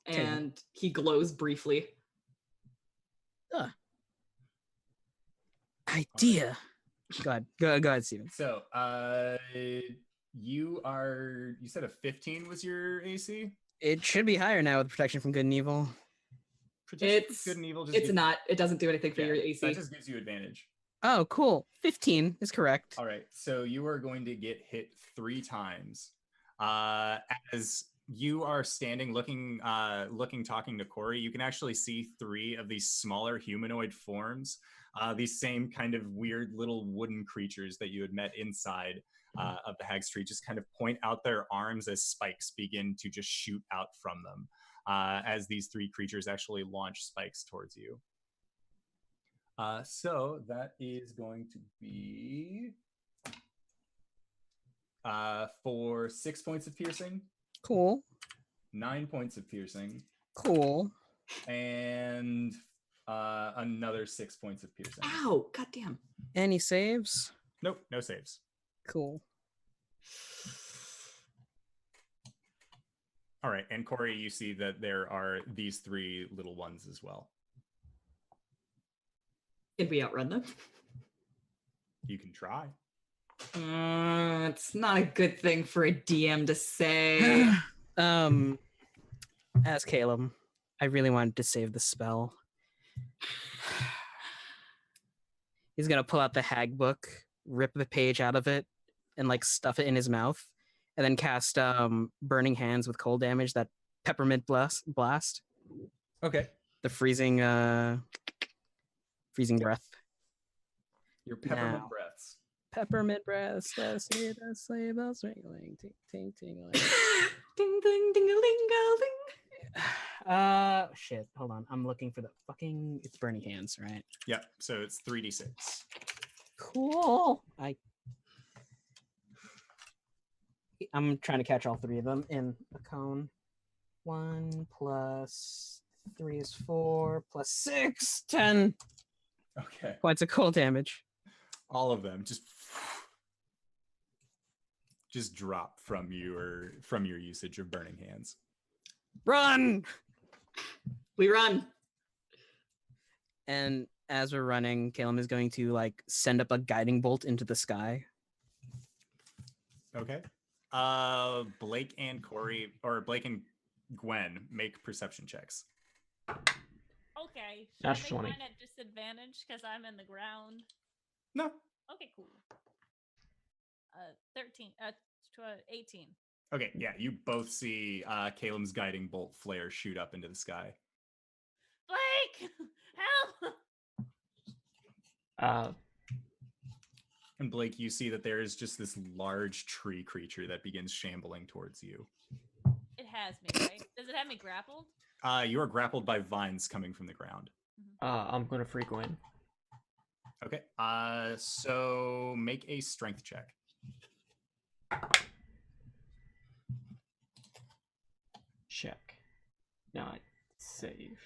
And he glows briefly. Idea. Go ahead, Steven. So, you said a 15 was your AC? It should be higher now with protection from good and evil. It's good and evil. not. It doesn't do anything for your AC. That just gives you advantage. Oh, cool. 15 is correct. All right. So you are going to get hit 3 times. As you are standing, looking, talking to Cori, you can actually see 3 of these smaller humanoid forms. These same kind of weird little wooden creatures that you had met inside of the Hag's Tree just kind of point out their arms as spikes begin to just shoot out from them as these 3 creatures actually launch spikes towards you. So that is going to be for 6 points of piercing. Cool. 9 points of piercing. Cool. And another 6 points of piercing. Ow! Goddamn. Any saves? Nope, no saves. Cool. All right, and Cori, you see that there are these 3 little ones as well. Can we outrun them? You can try. It's not a good thing for a DM to say. As Caelum, I really wanted to save the spell. He's gonna pull out the hag book, rip a page out of it, and like stuff it in his mouth, and then cast burning hands with cold damage, that peppermint blast. Okay. The freezing breath. Your peppermint Now. breaths. Peppermint breath, sleigh bells ringling, ting ting tingling. Ding ding ding a ling a ling. Shit. Hold on. I'm looking for the fucking. It's burning hands, right? Yep. So it's 3d6. Cool. I'm trying to catch all 3 of them in a cone. 1 plus 3 is 4 plus 6, 10 Okay. points of cold damage. All of them just drop from your usage of burning hands. Run! We run. And as we're running, Caelum is going to like send up a guiding bolt into the sky. Okay. Blake and Cori, or Blake and Gwen, make perception checks. Okay. Should That's I make 20. mine at disadvantage because I'm in the ground? No. Okay, cool. 13. 18. Okay, yeah, you both see Caelum's guiding bolt flare shoot up into the sky. Blake! Help! And Blake, you see that there is just this large tree creature that begins shambling towards you. It has me, right? Does it have me grappled? You are grappled by vines coming from the ground. I'm gonna free Gwen. Okay, so make a strength check. Check. Not save.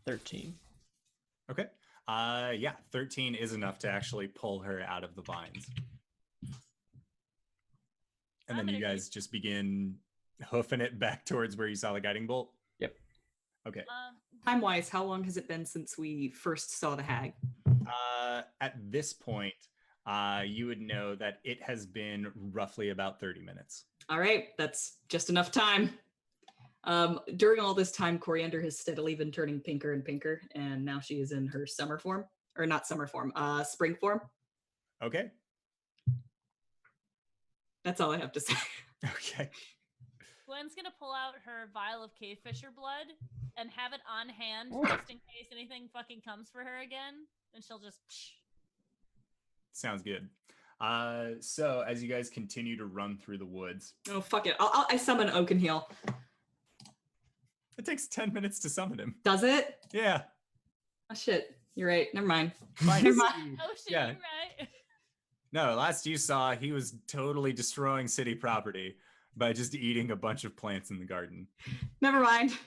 13. Okay. Yeah, 13 is enough to actually pull her out of the vines. And then you guys just begin hoofing it back towards where you saw the guiding bolt? Yep. Okay. Time-wise, how long has it been since we first saw the hag? At this point, you would know that it has been roughly about 30 minutes. All right, that's just enough time. During all this time, Coriander has steadily been turning pinker and pinker, and now she is in her summer form. Or not summer form, spring form. Okay. That's all I have to say. Okay. Gwen's gonna pull out her vial of Kingfisher blood and have it on hand just in case anything fucking comes for her again. And she'll just... Sounds good. So as you guys continue to run through the woods... Oh, fuck it. I summon Oakenheel. It takes 10 minutes to summon him. Does it? Yeah. Oh, shit. You're right. Never mind. Never mind. Oh, shit, Yeah. you're right. No, last you saw, he was totally destroying city property by just eating a bunch of plants in the garden. Never mind.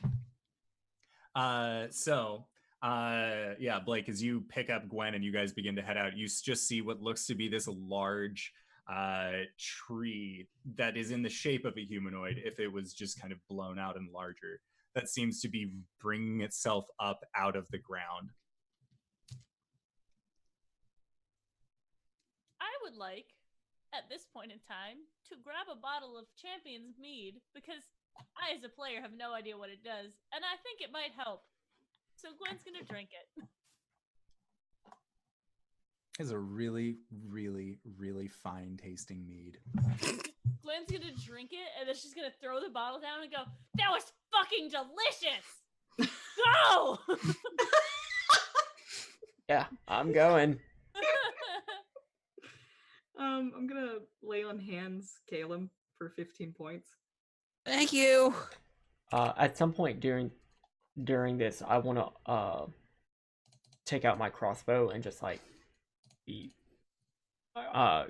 Yeah, Blake, as you pick up Gwen and you guys begin to head out, you just see what looks to be this large tree that is in the shape of a humanoid if it was just kind of blown out and larger. That seems to be bringing itself up out of the ground. I would like, at this point in time, to grab a bottle of Champion's Mead because I, as a player, have no idea what it does, and I think it might help. So Gwen's gonna drink it. It's a really, really, really fine tasting mead. Gwen's gonna drink it, and then she's gonna throw the bottle down and go, "That was fucking delicious! Go!" Yeah, I'm going. I'm gonna lay on hands Caelum for 15 points. Thank you. At some point during this, I want to take out my crossbow and just like be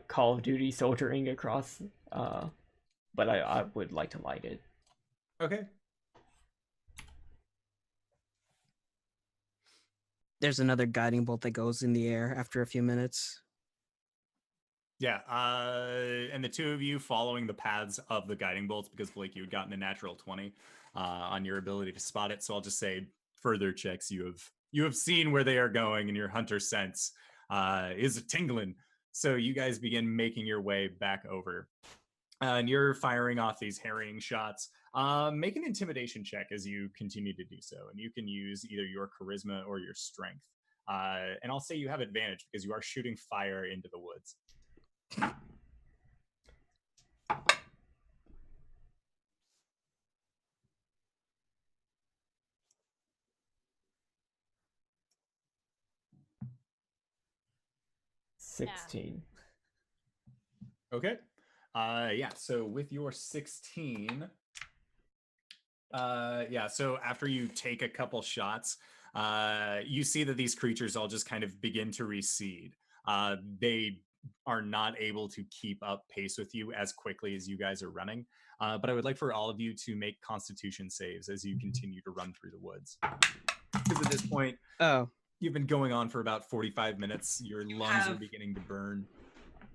Call of Duty soldiering across. But I would like to light it. Okay. There's another guiding bolt that goes in the air after a few minutes. Yeah, and the two of you following the paths of the guiding bolts, because Blake, you had gotten a natural 20 on your ability to spot it. So I'll just say further checks you have seen where they are going, and your hunter sense is tingling. So you guys begin making your way back over, and you're firing off these harrying shots. Make an intimidation check as you continue to do so, and you can use either your charisma or your strength. And I'll say you have advantage because you are shooting fire into the woods. 16. Okay. Yeah, so with your 16, so after you take a couple shots, you see that these creatures all just kind of begin to recede. They are not able to keep up pace with you as quickly as you guys are running. But I would like for all of you to make Constitution saves as you continue to run through the woods. Because at this point, you've been going on for about 45 minutes. Your lungs are beginning to burn.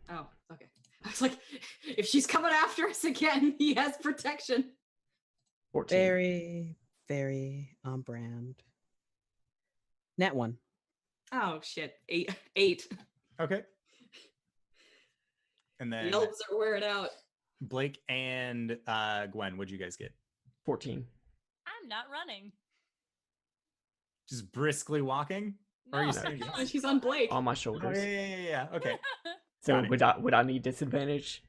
Oh, okay. I was like, if she's coming after us again, he has protection. 14. Very, very on brand. Nat 1. Oh shit. Eight. Okay. And The then elves are wearing out. Blake and Gwen, what'd you guys get? 14. I'm not running. Just briskly walking? Or are you No. standing? Oh, she's on Blake. On my Oh, shoulders. yeah. Okay. So got it. would I need disadvantage?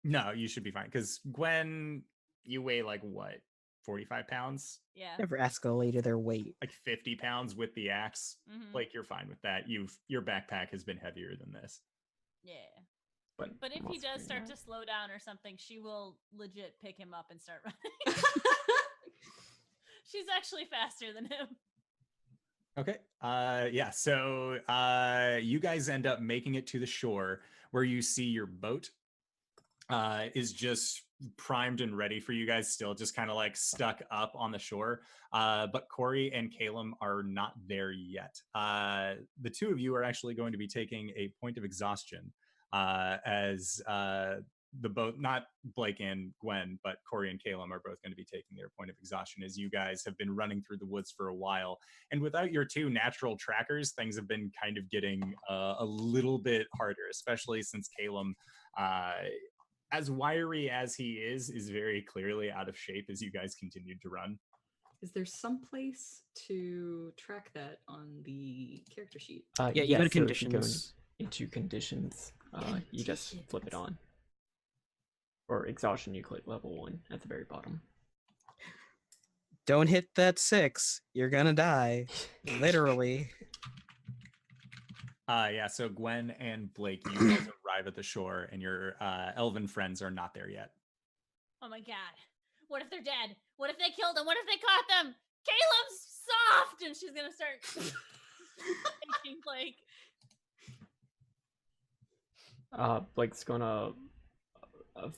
No, you should be fine. Because Gwen, you weigh like what? 45 pounds? Yeah. Never escalated their weight. Like 50 pounds with the axe. Mhm. Blake, you're fine with that. Your backpack has been heavier than this. Yeah. But But if I'm he also does doing start that. to slow down or something, she will legit pick him up and start running. She's actually faster than him. Okay. Yeah. So you guys end up making it to the shore where you see your boat is just primed and ready for you guys, still just kind of like stuck up on the shore. But Cori and Caelum are not there yet. The two of you are actually going to be taking a point of exhaustion as the boat, not Blake and Gwen, but Cori and Caelum are both going to be taking their point of exhaustion as you guys have been running through the woods for a while. And without your two natural trackers, things have been kind of getting a little bit harder, especially since Caelum, as wiry as he is very clearly out of shape as you guys continued to run. Is there some place to track that on the character sheet? Yeah, you go to so if you go conditions. into conditions, you just flip it on. Or exhaustion, you click level 1 at the very bottom. Don't hit that 6. You're gonna die. Literally. Yeah, so Gwen and Blake, you guys arrive at the shore and your elven friends are not there yet. Oh my god. What if they're dead? What if they killed them? What if they caught them? Caleb's soft! And she's gonna start thinking Blake. Blake's gonna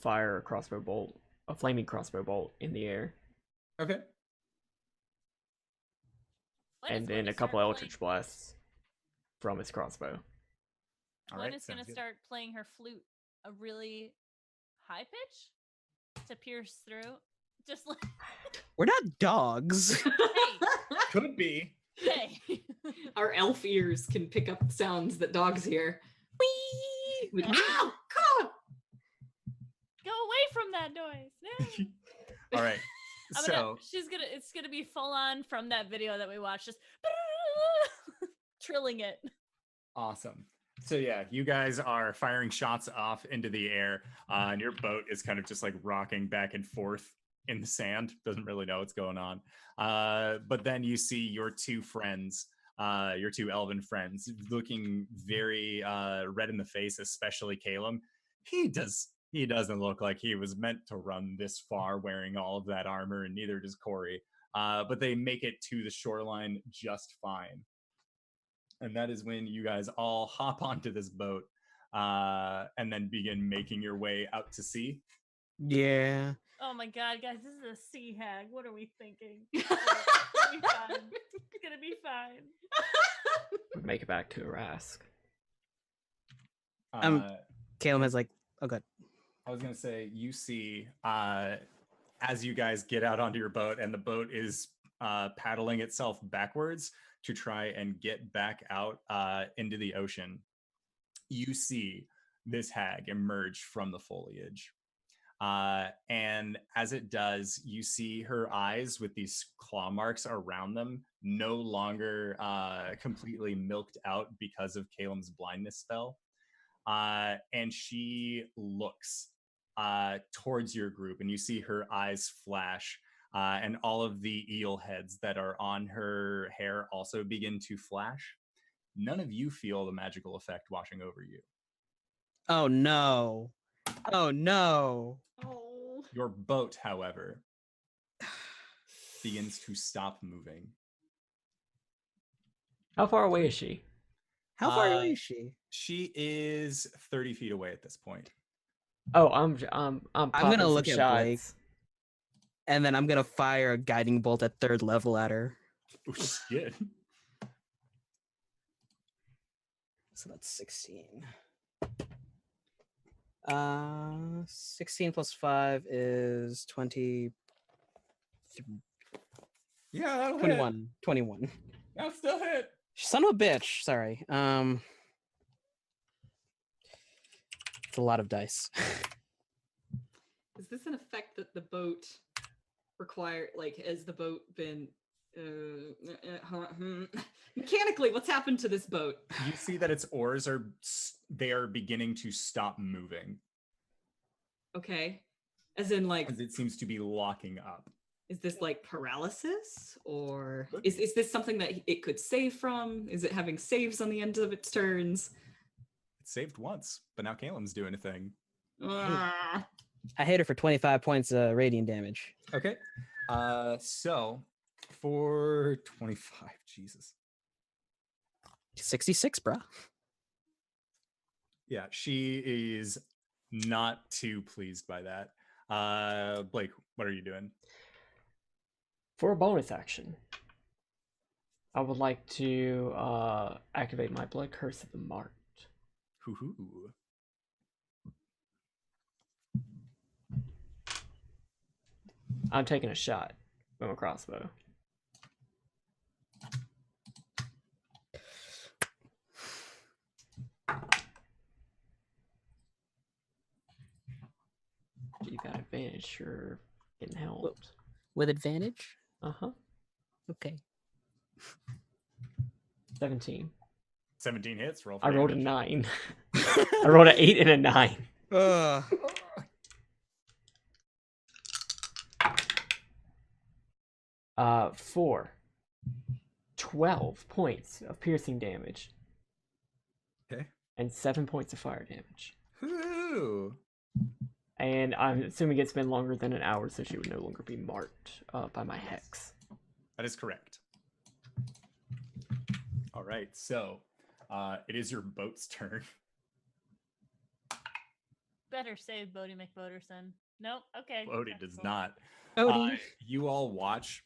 fire a flaming crossbow bolt in the air, Okay. Gwen is and going then to a couple start eldritch blasts from his crossbow. Gwen is going sounds to good. start playing her flute a really high pitch to pierce through. Just like, We're not dogs. Could be. hey. Our elf ears can pick up sounds that dogs hear. Whee! With, ow! God! Go away from that noise. No. All right. So It's gonna be full on from that video that we watched, just trilling it. awesome. So yeah, you guys are firing shots off into the air, and your boat is kind of just like rocking back and forth in the sand. Doesn't really know what's going on. But then you see your two friends, your two elven friends, looking very red in the face, especially Caelum. He doesn't look like he was meant to run this far wearing all of that armor, and neither does Cori. But they make it to the shoreline just fine. And that is when you guys all hop onto this boat and then begin making your way out to sea. Yeah. Oh my god, guys, this is a sea hag. What are we thinking? It's gonna be fine. It's gonna be fine. We make it back to Arasthk. Caelum has like, oh god. I was going to say, you see, as you guys get out onto your boat and the boat is paddling itself backwards to try and get back out into the ocean, you see this hag emerge from the foliage. And as it does, you see her eyes with these claw marks around them, no longer completely milked out because of Caelum's blindness spell. And she looks towards your group, and you see her eyes flash, and all of the eel heads that are on her hair also begin to flash. None of you feel the magical effect washing over you. Oh no. Oh no. Oh. Your boat, however, begins to stop moving. How far away is she? How far away is she? She is 30 feet away at this point. Oh, I'm popping gonna some look at shots. Blake. And then I'm gonna fire a guiding bolt at 3rd level at her. Oh, shit. So that's 16. 16 plus 5 is 20. Yeah, that'll 21. 21. That'll still hit. Son of a bitch. Sorry. It's a lot of dice. Is this an effect that the boat require? Like, has the boat been mechanically? What's happened to this boat? You see that its oars are beginning to stop moving. Okay, as in like, As it seems to be locking up. is this like paralysis, or is this something that it could save from? Is it having saves on the end of its turns? It saved once, but now Caelum's doing a thing. Ah. I hit her for 25 points radiant damage. Okay. So for 25, Jesus. 66, bruh. Yeah, she is not too pleased by that. Blake, what are you doing? For a bonus action, I would like to activate my Blood Curse of the Marked. Hoo-hoo. I'm taking a shot with a crossbow. You got advantage, you're getting helped. With advantage? Uh-huh. Okay. 17. 17 hits. Roll for I rolled a damage. 9. I rolled an 8 and a 9. Ugh. For 12 points of piercing damage. Okay. And 7 points of fire damage. Ooh. And I'm assuming it's been longer than an hour, so she would no longer be marked by my hex. That is correct. All right, so it is your boat's turn. Better save Bodie McBoderson. Nope. Okay. Bodie that's does cool. not. Bodie. You all watch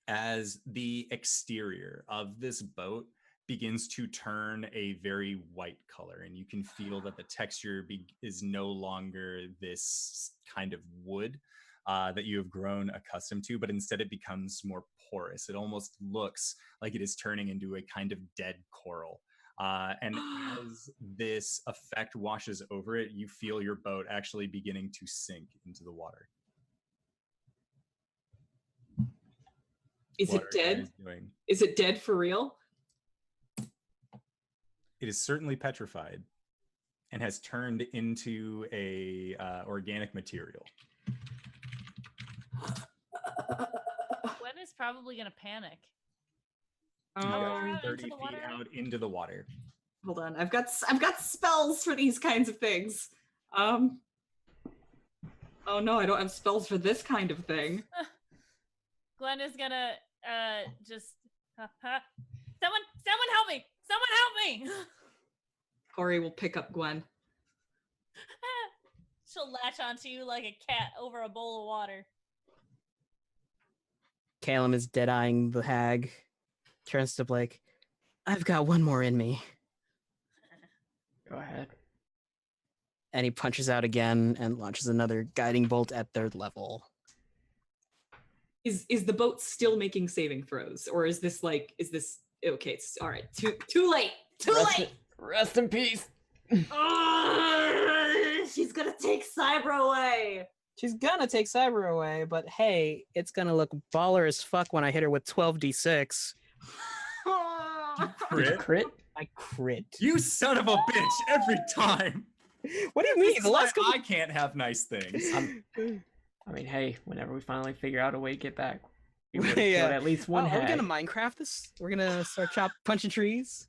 as the exterior of this boat begins to turn a very white color, and you can feel that the texture is no longer this kind of wood that you have grown accustomed to, but instead it becomes more porous. It almost looks like it is turning into a kind of dead coral. And as this effect washes over it, you feel your boat actually beginning to sink into the water. Is What it are you dead? guys doing? Is it dead for real? It is certainly petrified and has turned into a organic material. Gwen is probably gonna panic. You guys are out 30 into the feet water? out into the water. Hold on, I've got spells for these kinds of things. Oh no, I don't have spells for this kind of thing. Gwen is gonna just someone help me! Someone help me! Cori will pick up Gwen. She'll latch onto you like a cat over a bowl of water. Caelum is dead-eyeing the hag. Turns to Blake. I've got one more in me. Go ahead. And he punches out again and launches another guiding bolt at third level. Is the boat still making saving throws, or is this okay? It's all right. Too late. Rest in peace. She's gonna take Cyber away. She's gonna take Cyber away, but hey, it's gonna look baller as fuck when I hit her with 12d6. Did you crit? I crit. You son of a bitch! Every time. What do you mean? This The is last why couple... I can't have nice things. I mean, hey, whenever we finally figure out a way to get back, we would have Yeah. killed at least one Are we hag. gonna Minecraft this? We're gonna start punching trees?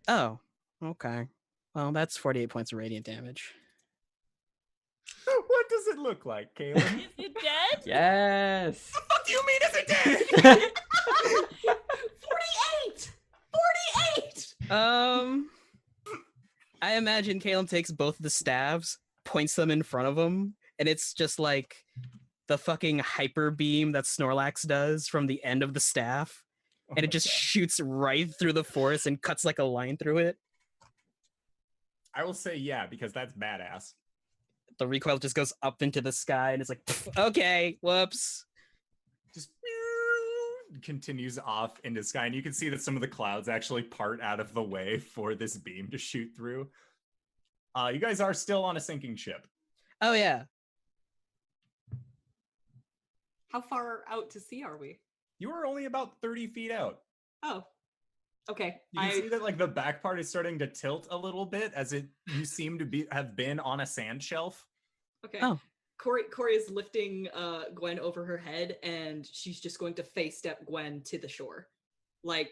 Oh, okay. Well, that's 48 points of radiant damage. What does it look like, Caelum? Is it dead? Yes. What do you mean is it dead? 48. I imagine Caelum takes both of the staves, points them in front of him, and it's just like the fucking hyper beam that Snorlax does from the end of the staff, and it just shoots right through the forest and cuts like a line through it. I will say yeah, because that's badass. the recoil just goes up into the sky, and it's like, okay, whoops. Just continues off into sky, and you can see that some of the clouds actually part out of the way for this beam to shoot through. You guys are still on a sinking ship. Oh yeah. How far out to sea are we? You are only about 30 feet out. Oh, okay. You can see that like the back part is starting to tilt a little bit as you seem to have been on a sand shelf. Okay. Oh. Cori is lifting Gwen over her head, and she's just going to face step Gwen to the shore, like,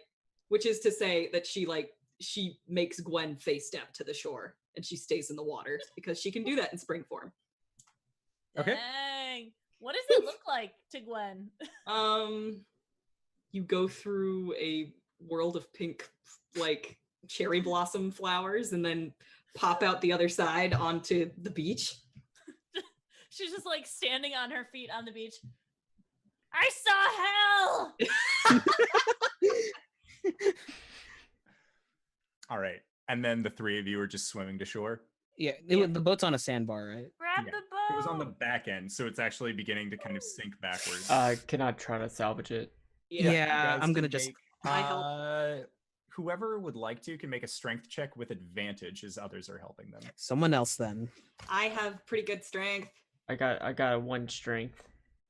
which is to say that she makes Gwen face step to the shore, and she stays in the water because she can do that in spring form. Okay. Dang. What does it look like to Gwen? You go through a world of pink, like, cherry blossom flowers, and then pop out the other side onto the beach. She's just like standing on her feet on the beach. I saw hell. All right. And then the three of you are just swimming to shore. Yeah, the boat's on a sandbar, right? Grab Yeah. the boat. It was on the back end, so it's actually beginning to kind of sink backwards. Can I try to salvage it? You Yeah, guys I'm gonna can just. make, I help. whoever would like to can make a strength check with advantage as others are helping them. Someone else then. I have pretty good strength. I got a 1 strength.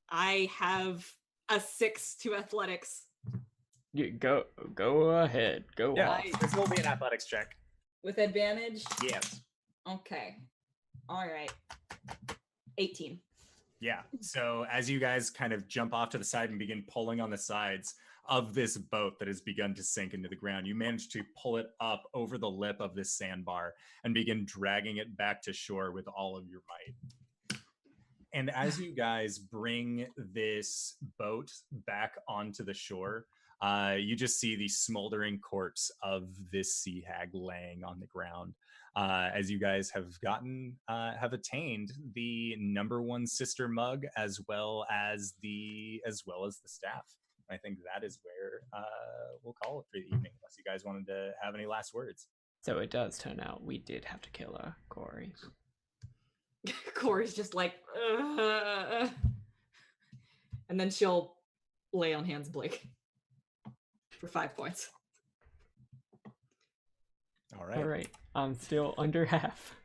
I have a 6 to athletics. You go ahead. Go Yeah, off. this will be an athletics check. With advantage? Yes. Okay. All right. 18. Yeah. So as you guys kind of jump off to the side and begin pulling on the sides of this boat that has begun to sink into the ground, you manage to pull it up over the lip of this sandbar and begin dragging it back to shore with all of your might. And as you guys bring this boat back onto the shore, you just see the smoldering corpse of this sea hag laying on the ground. As you guys have attained the #1 sister mug as well as the staff. I think that is where we'll call it for the evening, unless you guys wanted to have any last words. So it does turn out we did have to kill her, Cori. Cori's just like, ugh. And then she'll lay on hands Blake for 5 points. All right. All right. I'm still under half.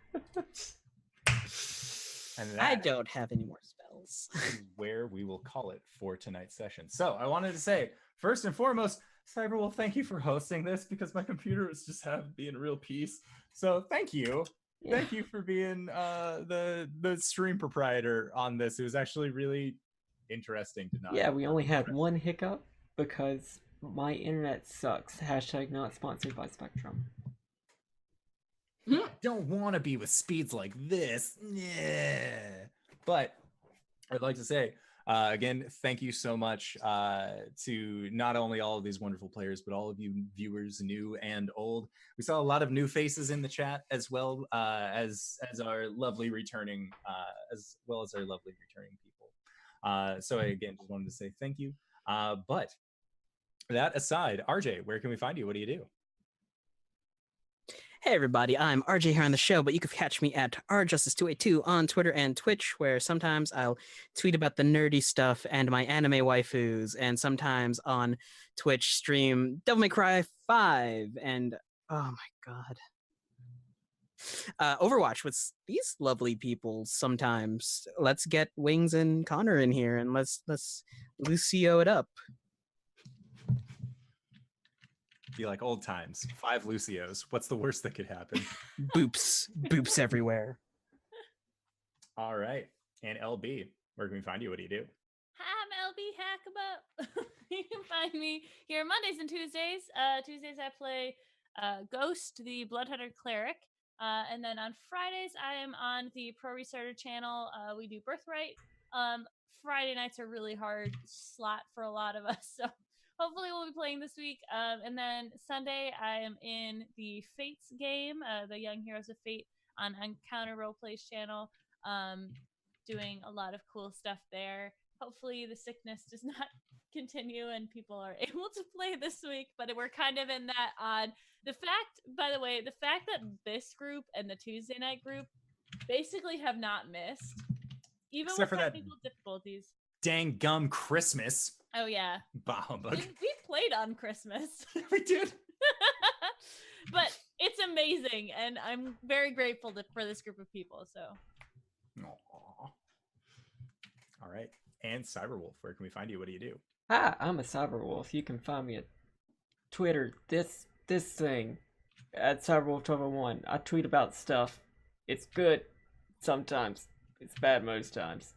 And I that don't have any more spells. is where we will call it for tonight's session. So I wanted to say, first and foremost, Cyberwolf, thank you for hosting this because my computer was just being a real piece. So thank you. Yeah. Thank you for being the stream proprietor on this. It was actually really interesting to not. Yeah, we only had one hiccup because my internet sucks. # not sponsored by Spectrum. Don't want to be with speeds like this. Yeah. But I'd like to say, again, thank you so much to not only all of these wonderful players, but all of you viewers, new and old. We saw a lot of new faces in the chat, as well as our lovely returning, people. So I, again, just wanted to say thank you. But that aside, RJ, where can we find you? What do you do? Hey everybody, I'm RJ here on the show, but you can catch me at RJustice282 on Twitter and Twitch, where sometimes I'll tweet about the nerdy stuff and my anime waifus, and sometimes on Twitch stream Devil May Cry 5, and oh my god. Overwatch with these lovely people sometimes. Let's get Wings and Connor in here, and let's Lucio it up. Be like old times. 5 Lucios. What's the worst that could happen? Boops everywhere. All right. And LB, where can we find you? What do you do? Hi, I'm LBHackEmUp. You can find me here Mondays and Tuesdays. Tuesdays I play Ghost, the Bloodhunter Cleric. And then on Fridays I am on the Pro Restarter channel. We do Birthright. Friday nights are really hard slot for a lot of us, so hopefully we'll be playing this week. And then Sunday, I am in the Fates game, the Young Heroes of Fate on Encounter Roleplay's channel, doing a lot of cool stuff there. Hopefully the sickness does not continue and people are able to play this week, but we're kind of in that odd. The fact, by the way, the fact that this group and the Tuesday night group basically have not missed, even Except for with that technical difficulties. dang gum Christmas. Oh yeah, Bah humbug. we played on Christmas, We did. but it's amazing, and I'm very grateful for this group of people. So, Aww. All right. And Cyberwolf, where can we find you? What do you do? Hi, I'm a Cyberwolf. You can find me at Twitter. This thing at Cyberwolf1201. I tweet about stuff. It's good sometimes. It's bad most times,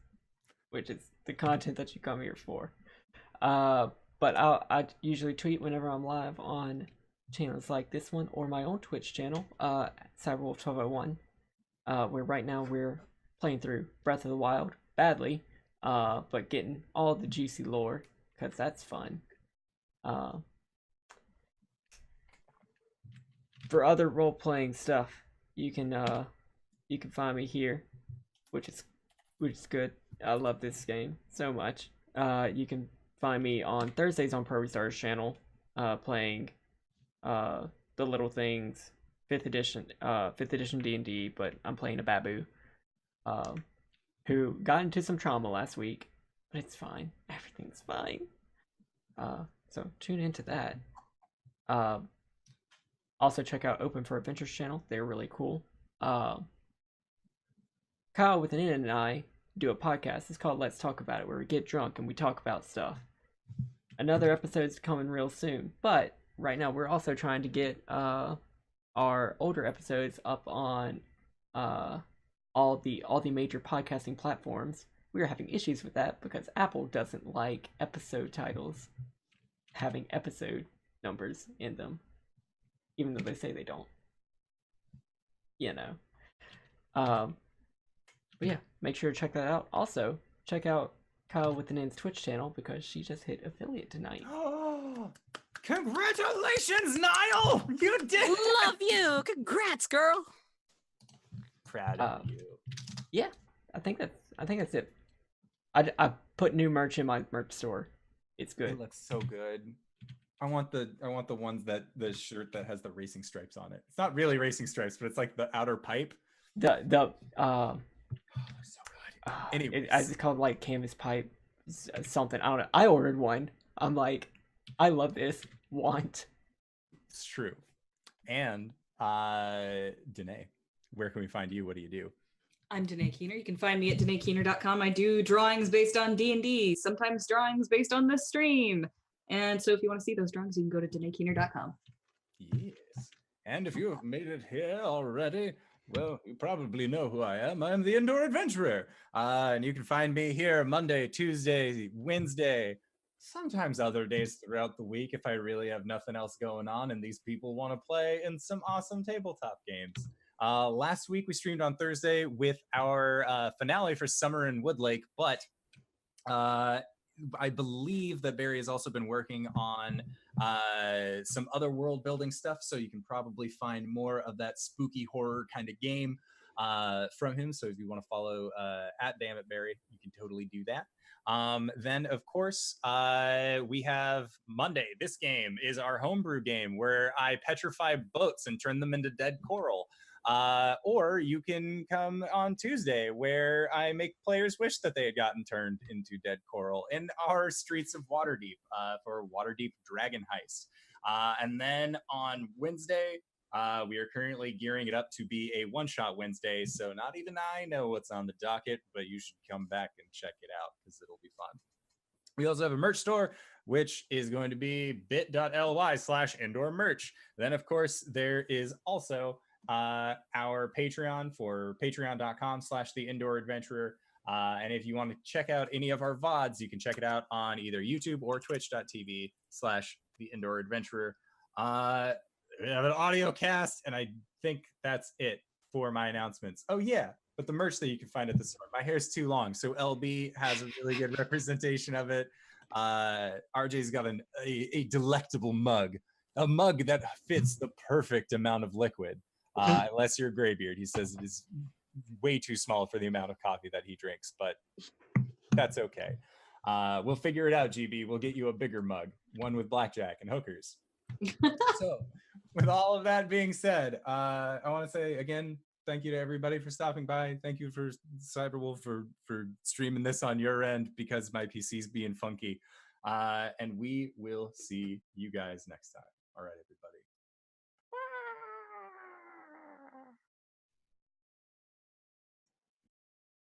which is the content that you come here for. But I usually tweet whenever I'm live on channels like this one or my own Twitch channel, Cyberwolf1201, where right now we're playing through Breath of the Wild badly, but getting all the juicy lore because that's fun. For other role-playing stuff, you can find me here, which is good. I love this game so much. You can find me on Thursdays on Pro Restar's channel, playing The Little Things, 5th edition D&D, but I'm playing a Babu, who got into some trauma last week, but it's fine. Everything's fine. So tune into that. Also check out Open for Adventures channel. They're really cool. Kyle with an N and I do a podcast. It's called Let's Talk About It, where we get drunk and we talk about stuff. Another episode's coming real soon, but right now we're also trying to get our older episodes up on all the major podcasting platforms. We are having issues with that because Apple doesn't like episode titles having episode numbers in them, even though they say they don't. You know. But yeah, make sure to check that out. Also, check out Kyle with an N's Twitch channel because she just hit affiliate tonight. Oh, congratulations, Niall! You did it! Love you. Congrats, girl. Proud of you. Yeah, I think that's it. I put new merch in my merch store. It's good. It looks so good. I want the ones that the shirt that has the racing stripes on it. It's not really racing stripes, but it's like the outer pipe. The Oh, they're so good. Anyways. It's called like canvas pipe something. I don't know. I ordered one. I'm like, I love this. Want. It's true. And Danae, where can we find you? What do you do? I'm Danae Keener. You can find me at DanaeKeener.com. I do drawings based on D&D, sometimes drawings based on the stream. And so if you want to see those drawings, you can go to DanaeKeener.com. Yes. And if you have made it here already, well, you probably know who I am. I'm the Indoor Adventurer. And you can find me here Monday, Tuesday, Wednesday, sometimes other days throughout the week if I really have nothing else going on and these people want to play in some awesome tabletop games. Last week we streamed on Thursday with our finale for Summer in Woodlake, but I believe that Barry has also been working on some other world building stuff, so you can probably find more of that spooky horror kind of game from him. So if you want to follow at DamnItBarry, you can totally do that. Then, of course, we have Monday. This game is our homebrew game where I petrify boats and turn them into dead coral. Or you can come on Tuesday where I make players wish that they had gotten turned into dead coral in our Streets of Waterdeep for Waterdeep Dragon Heist. And then on Wednesday, we are currently gearing it up to be a one-shot Wednesday, so not even I know what's on the docket, but you should come back and check it out because it'll be fun. We also have a merch store, which is going to be bit.ly/indoormerch. Then, of course, there is also our Patreon for patreon.com/theindooradventurer. And if you want to check out any of our VODs, you can check it out on either YouTube or twitch.tv/theindooradventurer. We have an audio cast, and I think that's it for my announcements. Oh, yeah, but the merch that you can find at the store. My hair's too long, so LB has a really good representation of it. RJ's got a delectable mug, a mug that fits the perfect amount of liquid. Unless you're Graybeard. He says it is way too small for the amount of coffee that he drinks, but that's okay. We'll figure it out, GB. We'll get you a bigger mug, one with blackjack and hookers. So, with all of that being said, I want to say again, Thank you to everybody for stopping by. Thank you for Cyberwolf for streaming this on your end because my PC's being funky. And we will see you guys next time. All right, everybody.